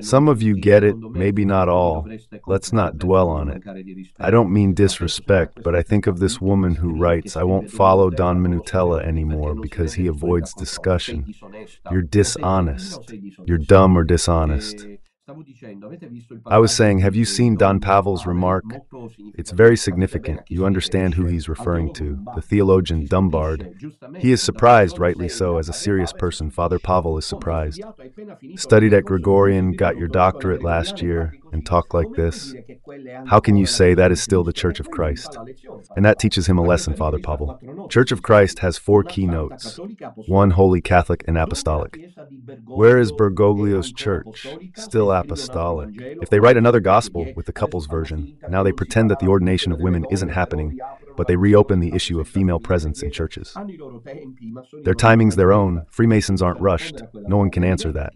Some of you get it, maybe not all. Let's not dwell on it. I don't mean disrespect, but I think of this woman who writes, I won't follow Don Minutella anymore because he avoids discussion. You're dishonest. You're dumb or dishonest. I was saying, have you seen Don Pavel's remark? It's very significant. You understand who he's referring to, the theologian Dumbard. He is surprised, rightly so, as a serious person. Father Pavel is surprised. Studied at Gregorian, got your doctorate last year, and talk like this. How can you say that is still the Church of Christ? And that teaches him a lesson, Father Pavel. Church of Christ has four keynotes. One, holy, Catholic, and apostolic. Where is Bergoglio's church? Still apostolic. If they write another gospel with the couple's version, now they pretend that the ordination of women isn't happening, but they reopen the issue of female presence in churches. Their timing's their own. Freemasons aren't rushed. No one can answer that.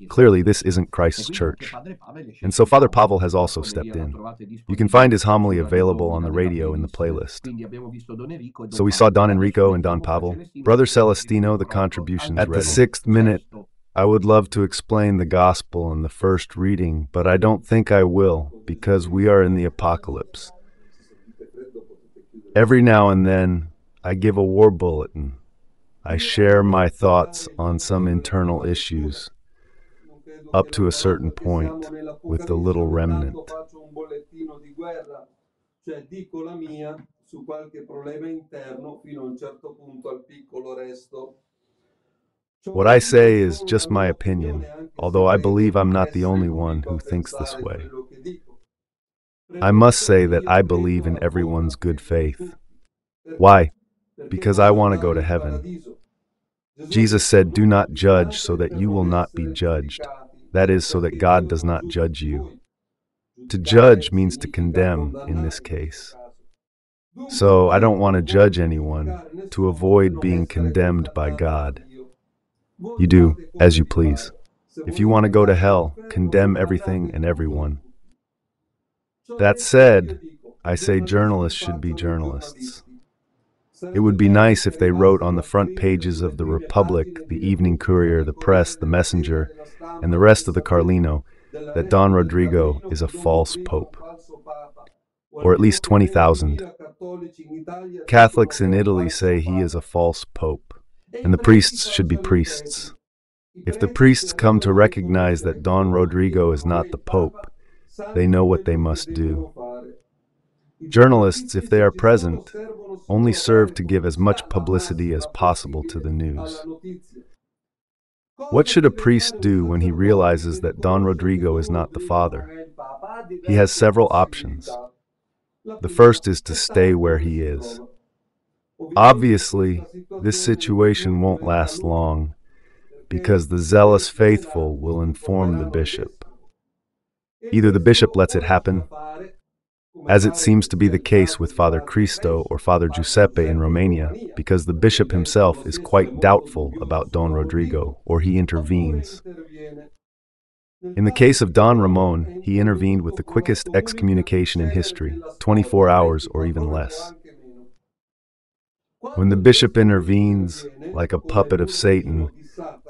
Clearly, this isn't Christ's church. And so Father Pavel has also stepped in. You can find his homily available on the radio in the playlist. So we saw Don Enrico and Don Pavel. Brother Celestino, the contributions at the 6th minute. I would love to explain the gospel in the first reading, but I don't think I will, because we are in the apocalypse. Every now and then, I give a war bulletin. I share my thoughts on some internal issues, up to a certain point, with the little remnant. What I say is just my opinion, although I believe I'm not the only one who thinks this way. I must say that I believe in everyone's good faith. Why? Because I want to go to heaven. Jesus said, "Do not judge so that you will not be judged." That is, so that God does not judge you. To judge means to condemn in this case. So I don't want to judge anyone, to avoid being condemned by God. You do as you please. If you want to go to hell, condemn everything and everyone. That said, I say journalists should be journalists. It would be nice if they wrote on the front pages of the Republic, the Evening Courier, the Press, the Messenger, and the rest of the Carlino that Don Rodrigo is a false pope, or at least 20,000. Catholics in Italy say he is a false pope, and the priests should be priests. If the priests come to recognize that Don Rodrigo is not the pope, they know what they must do. Journalists, if they are present, only serve to give as much publicity as possible to the news. What should a priest do when he realizes that Don Rodrigo is not the father? He has several options. The first is to stay where he is. Obviously, this situation won't last long, because the zealous faithful will inform the bishop. Either the bishop lets it happen, as it seems to be the case with Father Cristo or Father Giuseppe in Romania, because the bishop himself is quite doubtful about Don Rodrigo, or he intervenes. In the case of Don Ramon, he intervened with the quickest excommunication in history, 24 hours or even less. When the bishop intervenes, like a puppet of Satan,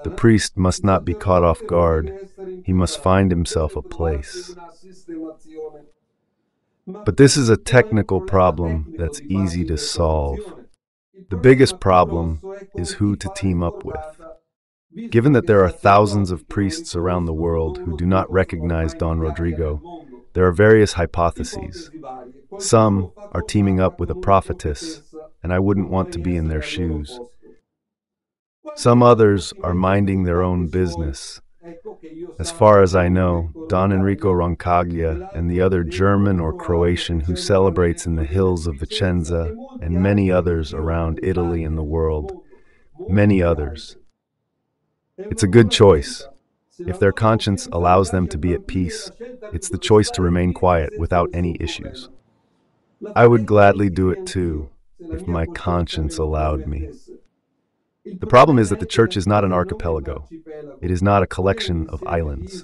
the priest must not be caught off guard. He must find himself a place. But this is a technical problem that's easy to solve. The biggest problem is who to team up with. Given that there are thousands of priests around the world who do not recognize Don Rodrigo, there are various hypotheses. Some are teaming up with a prophetess, and I wouldn't want to be in their shoes. Some others are minding their own business. As far as I know, Don Enrico Roncaglia and the other German or Croatian who celebrates in the hills of Vicenza, and many others around Italy and the world, many others. It's a good choice. If their conscience allows them to be at peace, it's the choice to remain quiet without any issues. I would gladly do it too, if my conscience allowed me. The problem is that the Church is not an archipelago. It is not a collection of islands.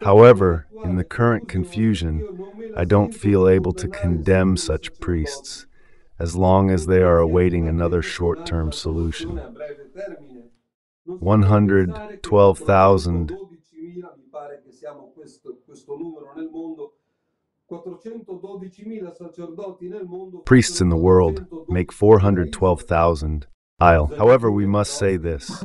However, in the current confusion, I don't feel able to condemn such priests, as long as they are awaiting another short-term solution. 112,000 priests in the world make 412,000. However, we must say this.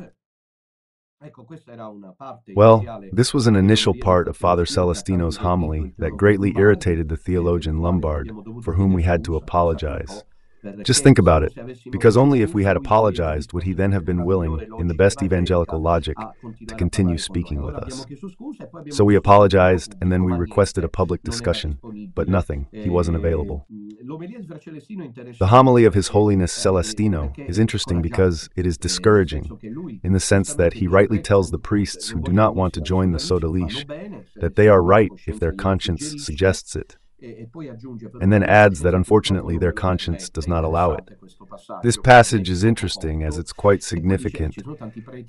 Well, this was an initial part of Father Celestino's homily that greatly irritated the theologian Lombard, for whom we had to apologize. Just think about it, because only if we had apologized would he then have been willing, in the best evangelical logic, to continue speaking with us. So we apologized, and then we requested a public discussion, but nothing. He wasn't available. The homily of His Holiness Celestino is interesting because it is discouraging, in the sense that he rightly tells the priests who do not want to join the Sodalish that they are right if their conscience suggests it, and then adds that unfortunately their conscience does not allow it. This passage is interesting as it's quite significant,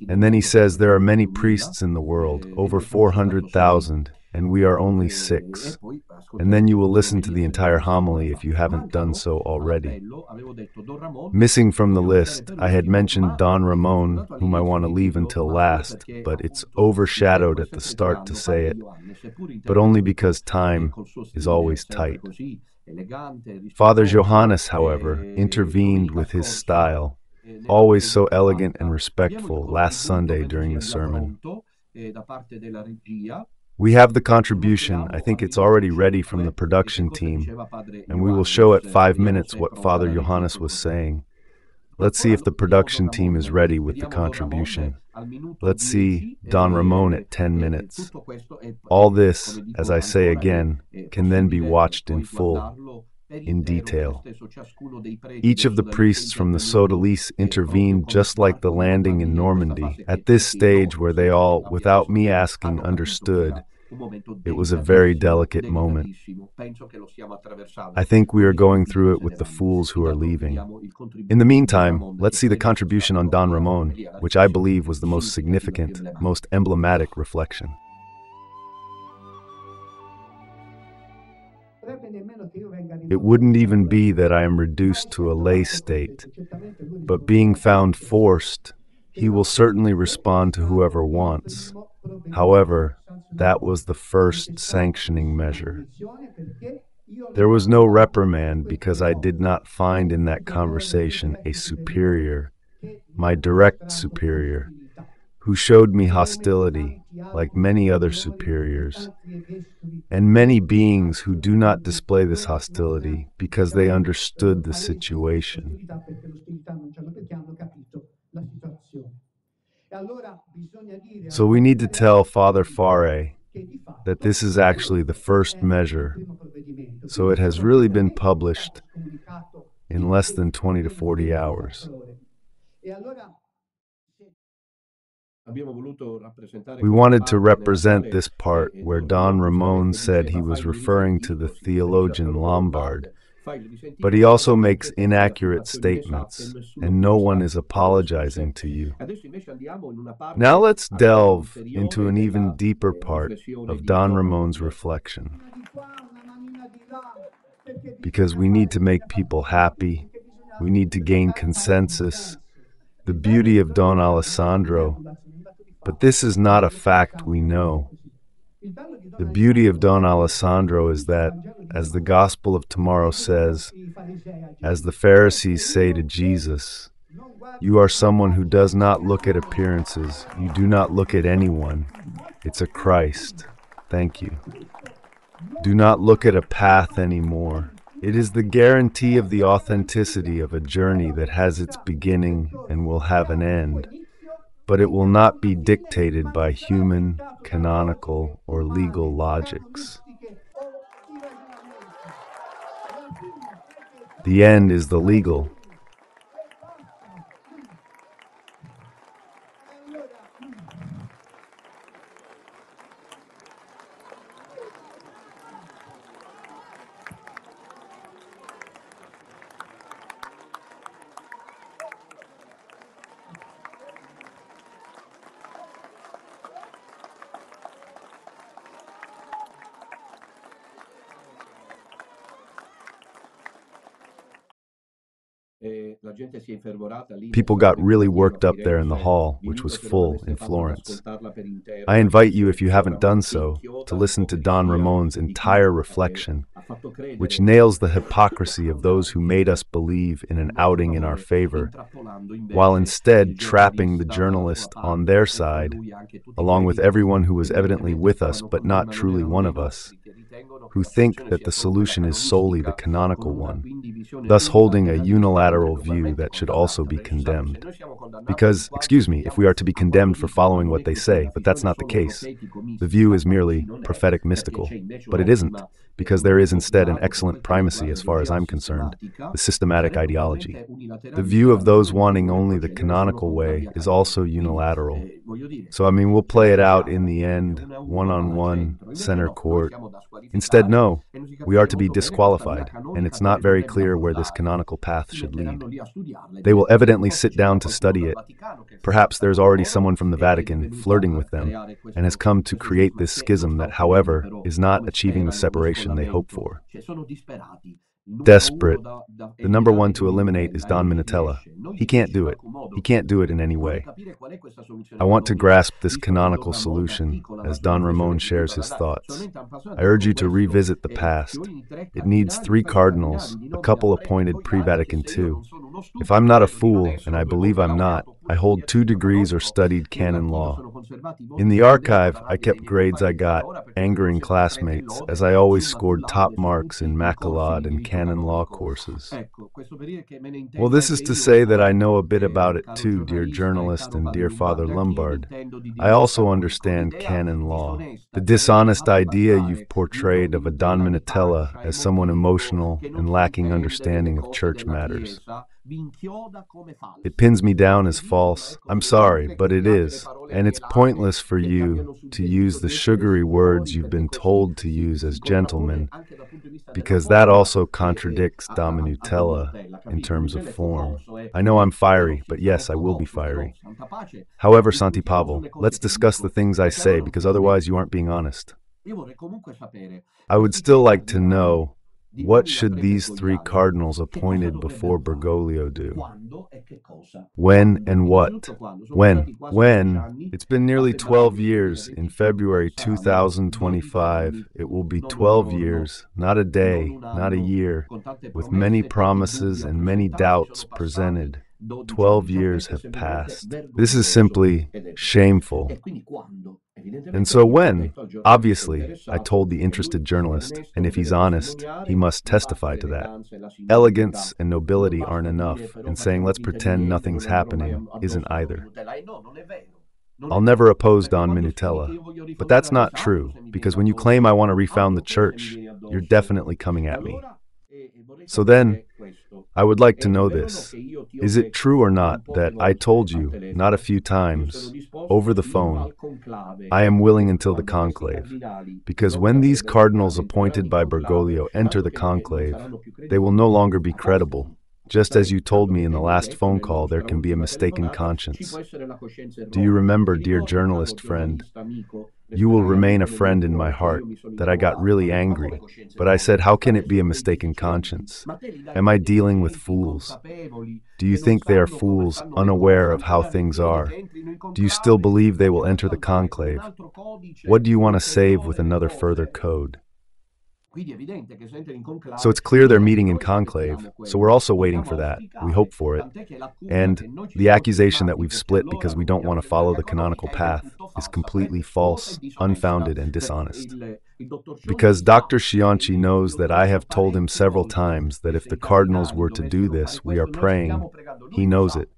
and then he says there are many priests in the world, over 400,000, and we are only 6. And then you will listen to the entire homily if you haven't done so already. Missing from the list, I had mentioned Don Ramon, whom I want to leave until last, but it's overshadowed at the start to say it, but only because time is always tight. Father Johannes, however, intervened with his style, always so elegant and respectful, last Sunday during the sermon. We have the contribution. I think it's already ready from the production team, and we will show at 5 minutes what Father Johannes was saying. Let's see if the production team is ready with the contribution. Let's see Don Ramon at 10 minutes. All this, as I say again, can then be watched in full, in detail. Each of the priests from the Sodalise intervened just like the landing in Normandy, at this stage where they all, without me asking, understood. It was a very delicate moment. I think we are going through it with the fools who are leaving. In the meantime, let's see the contribution on Don Ramon, which I believe was the most significant, most emblematic reflection. Potrebbe nemmeno che io venga It wouldn't even be that I am reduced to a lay state, but being found forced, he will certainly respond to whoever wants. However, that was the first sanctioning measure. There was no reprimand because I did not find in that conversation a superior, my direct superior, who showed me hostility, like many other superiors, and many beings who do not display this hostility because they understood the situation. So we need to tell Father Fare that this is actually the first measure, so it has really been published in less than 20 to 40 hours. We wanted to represent this part where Don Ramon said he was referring to the theologian Lombard, but he also makes inaccurate statements, and no one is apologizing to you. Now let's delve into an even deeper part of Don Ramon's reflection, because we need to make people happy, we need to gain consensus, the beauty of Don Alessandro. But this is not a fact we know. The beauty of Don Alessandro is that, as the Gospel of Tomorrow says, as the Pharisees say to Jesus, you are someone who does not look at appearances. You do not look at anyone. It's a Christ. Thank you. Do not look at a path anymore. It is the guarantee of the authenticity of a journey that has its beginning and will have an end. But it will not be dictated by human, canonical, or legal logics. The end is the legal. People got really worked up there in the hall, which was full in Florence. I invite you, if you haven't done so, to listen to Don Ramon's entire reflection, which nails the hypocrisy of those who made us believe in an outing in our favor, while instead trapping the journalist on their side, along with everyone who was evidently with us but not truly one of us, who think that the solution is solely the canonical one, thus holding a unilateral view that should also be condemned. Because, excuse me, if we are to be condemned for following what they say, but that's not the case. The view is merely prophetic mystical, but it isn't, because there is instead an excellent primacy as far as I'm concerned, the systematic ideology. The view of those wanting only the canonical way is also unilateral. So, we'll play it out in the end, one-on-one, center court. Instead, no, we are to be disqualified, and it's not very clear where this canonical path should lead. They will evidently sit down to study it. Perhaps there's already someone from the Vatican flirting with them and has come to create this schism that, however, is not achieving the separation they hope for. Desperate. The number one to eliminate is Don Minutella. He can't do it. He can't do it in any way. I want to grasp this canonical solution as Don Ramon shares his thoughts. I urge you to revisit the past. It needs 3 cardinals, a couple appointed pre-Vatican II. If I'm not a fool, and I believe I'm not, I hold 2 degrees or studied canon law. In the archive, I kept grades I got, angering classmates, as I always scored top marks in Maculad and canon law courses. Well, this is to say that I know a bit about it too, dear journalist and dear Father Lombard. I also understand canon law. The dishonest idea you've portrayed of a Don Minutella as someone emotional and lacking understanding of church matters. It pins me down as false. I'm sorry, but it is. And it's pointless for you to use the sugary words you've been told to use as gentlemen, because that also contradicts Don Minutella in terms of form. I know I'm fiery, but yes, I will be fiery. However, Santi Pavel, let's discuss the things I say, because otherwise you aren't being honest. I would still like to know What should these three cardinals appointed before Bergoglio do? When and what? When? It's been nearly 12 years. In February 2025, it will be 12 years, not a day, not a year, with many promises and many doubts presented. 12 years have passed. This is simply shameful. And so when? Obviously, I told the interested journalist, and if he's honest, he must testify to that. Elegance and nobility aren't enough, and saying let's pretend nothing's happening isn't either. I'll never oppose Don Minutella, but that's not true, because when you claim I want to refound the church, you're definitely coming at me. So then, I would like to know this. Is it true or not that I told you, not a few times, over the phone, I am willing until the conclave? Because when these cardinals appointed by Bergoglio enter the conclave, they will no longer be credible. Just as you told me in the last phone call, there can be a mistaken conscience. Do you remember, dear journalist friend? You will remain a friend in my heart, that I got really angry. But I said, how can it be a mistaken conscience? Am I dealing with fools? Do you think they are fools, unaware of how things are? Do you still believe they will enter the conclave? What do you want to save with another further code? So it's clear they're meeting in conclave, so we're also waiting for that. We hope for it. And the accusation that we've split because we don't want to follow the canonical path is completely false, unfounded, and dishonest. Because Dr. Cianci knows that I have told him several times that if the cardinals were to do this, we are praying. He knows it.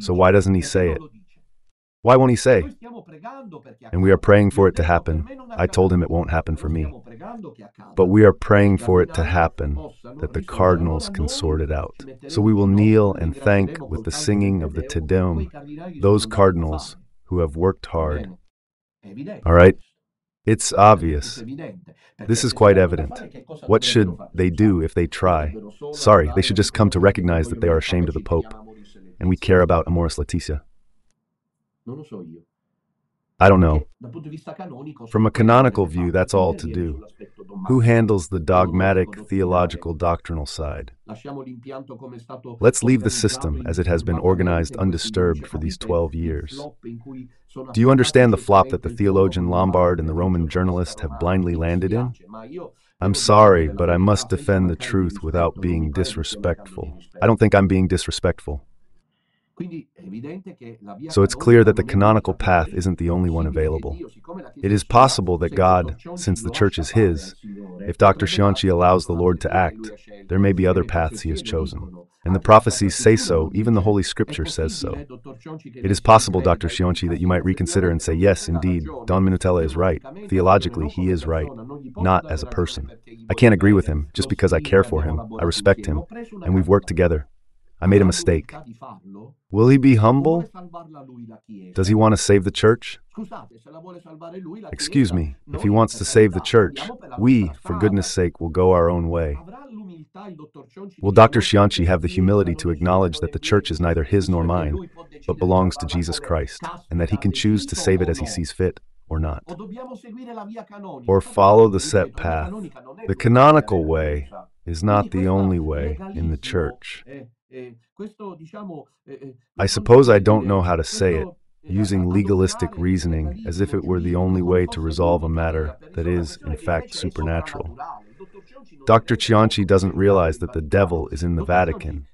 So why doesn't he say it? Why won't he say? And we are praying for it to happen. I told him it won't happen for me. But we are praying for it to happen, that the cardinals can sort it out. So we will kneel and thank with the singing of the Te Deum those cardinals who have worked hard. All right? It's obvious. This is quite evident. What should they do if they try? Sorry, they should just come to recognize that they are ashamed of the Pope, and we care about Amoris Laetitia. I don't know. From a canonical view, that's all to do. Who handles the dogmatic, theological, doctrinal side? Let's leave the system as it has been organized undisturbed for these 12 years. Do you understand the flop that the theologian Lombard and the Roman journalist have blindly landed in? I'm sorry, but I must defend the truth without being disrespectful. I don't think I'm being disrespectful. So it's clear that the canonical path isn't the only one available. It is possible that God, since the church is his, if Dr. Cianci allows the Lord to act, there may be other paths he has chosen. And the prophecies say so, even the Holy Scripture says so. It is possible, Dr. Cianci, that you might reconsider and say, yes, indeed, Don Minutella is right. Theologically, he is right, not as a person. I can't agree with him just because I care for him, I respect him, and we've worked together. I made a mistake. Will he be humble? Does he want to save the church? Excuse me, if he wants to save the church, we, for goodness sake, will go our own way. Will Dr. Cianci have the humility to acknowledge that the church is neither his nor mine, but belongs to Jesus Christ, and that he can choose to save it as he sees fit, or not? Or follow the set path? The canonical way is not the only way in the church. I suppose I don't know how to say it, using legalistic reasoning as if it were the only way to resolve a matter that is, in fact, supernatural. Dr. Cianci doesn't realize that the devil is in the Vatican,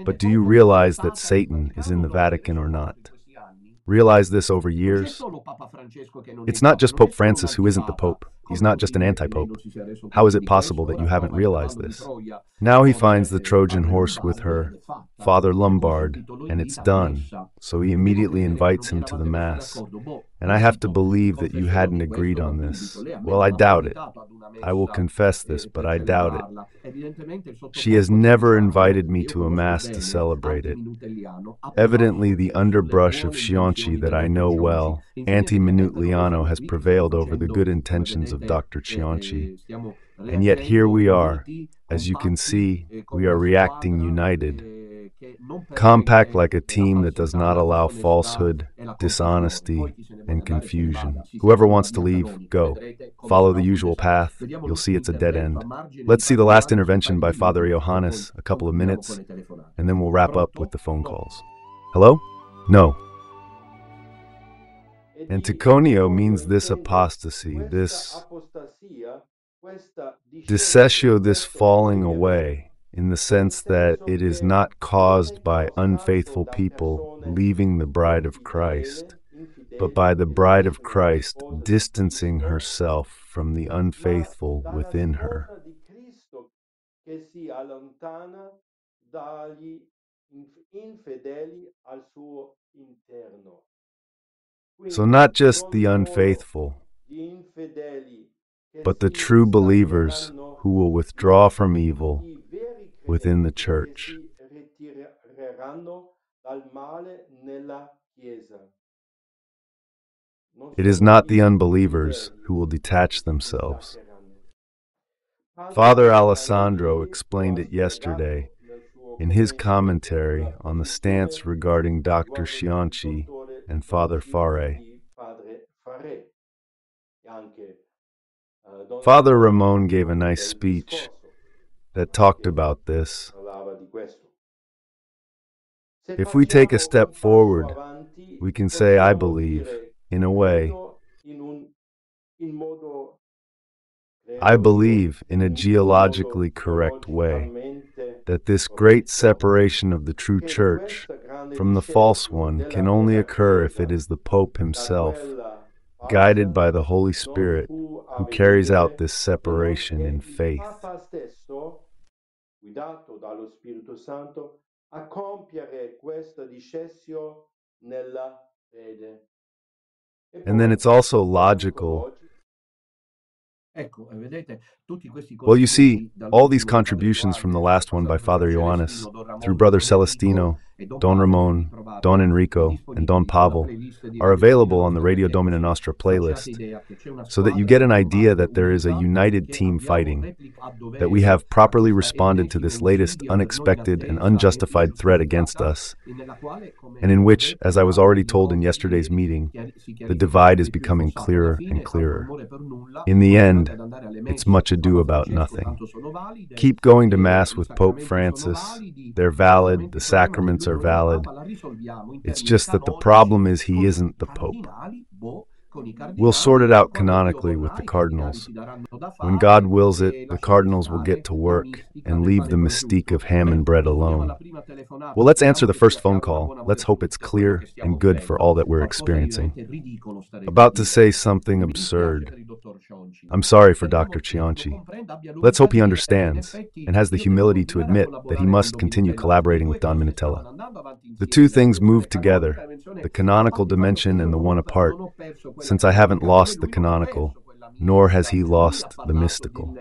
but do you realize that Satan is in the Vatican or not? Realize this over years? It's not just Pope Francis who isn't the Pope. He's not just an anti-Pope. How is it possible that you haven't realized this? Now he finds the Trojan horse with her, Father Lombard, and it's done. So he immediately invites him to the Mass. And I have to believe that you hadn't agreed on this. Well, I doubt it. I will confess this, but I doubt it. She has never invited me to a Mass to celebrate it. Evidently, the underbrush of Cianci that I know well, anti-Minutliano, has prevailed over the good intentions of Dr. Cianci. And yet here we are. As you can see, we are reacting united. compact like a team that does not allow falsehood, dishonesty, and confusion. Whoever wants to leave, go. Follow the usual path. You'll see it's a dead end. Let's see the last intervention by Father Johannes, a couple of minutes, and then we'll wrap up with the phone calls. Hello? No. Anticonio means this apostasy, this dissessio, this falling away, in the sense that it is not caused by unfaithful people leaving the bride of Christ, but by the bride of Christ distancing herself from the unfaithful within her. So not just the unfaithful, but the true believers who will withdraw from evil within the church. It is not the unbelievers who will detach themselves. Father Alessandro explained it yesterday in his commentary on the stance regarding Dr. Cianci and Father Fare. Father Ramon gave a nice speech that talked about this. If we take a step forward, we can say, I believe, in a way. I believe, in a geologically correct way, that this great separation of the true church from the false one can only occur if it is the Pope himself, guided by the Holy Spirit, who carries out this separation in faith. And then it's also logical. Well, you see, all these contributions from the last one by Father Ioannis, through Brother Celestino, Don Ramon, Don Enrico, and Don Pavel, are available on the Radio Domina Nostra playlist, so that you get an idea that there is a united team fighting, that we have properly responded to this latest unexpected and unjustified threat against us, and in which, as I was already told in yesterday's meeting, the divide is becoming clearer and clearer. In the end, it's much ado about nothing. Keep going to Mass with Pope Francis. They're valid, the sacraments are valid. It's just that the problem is he isn't the Pope. We'll sort it out canonically with the cardinals. When God wills it, the cardinals will get to work and leave the mystique of ham and bread alone. Well, let's answer the first phone call. Let's hope it's clear and good for all that we're experiencing. About to say something absurd. I'm sorry for Dr. Cianci. Let's hope he understands and has the humility to admit that he must continue collaborating with Don Minutella. The two things move together, the canonical dimension and the one apart, since I haven't lost the canonical, nor has he lost the mystical.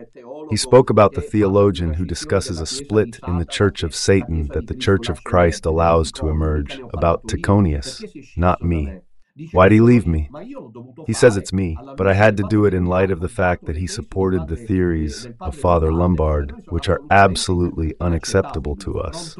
He spoke about the theologian who discusses a split in the Church of Satan that the Church of Christ allows to emerge, about Tychonius, not me. Why'd he leave me? He says it's me, but I had to do it in light of the fact that he supported the theories of Father Lombard, which are absolutely unacceptable to us.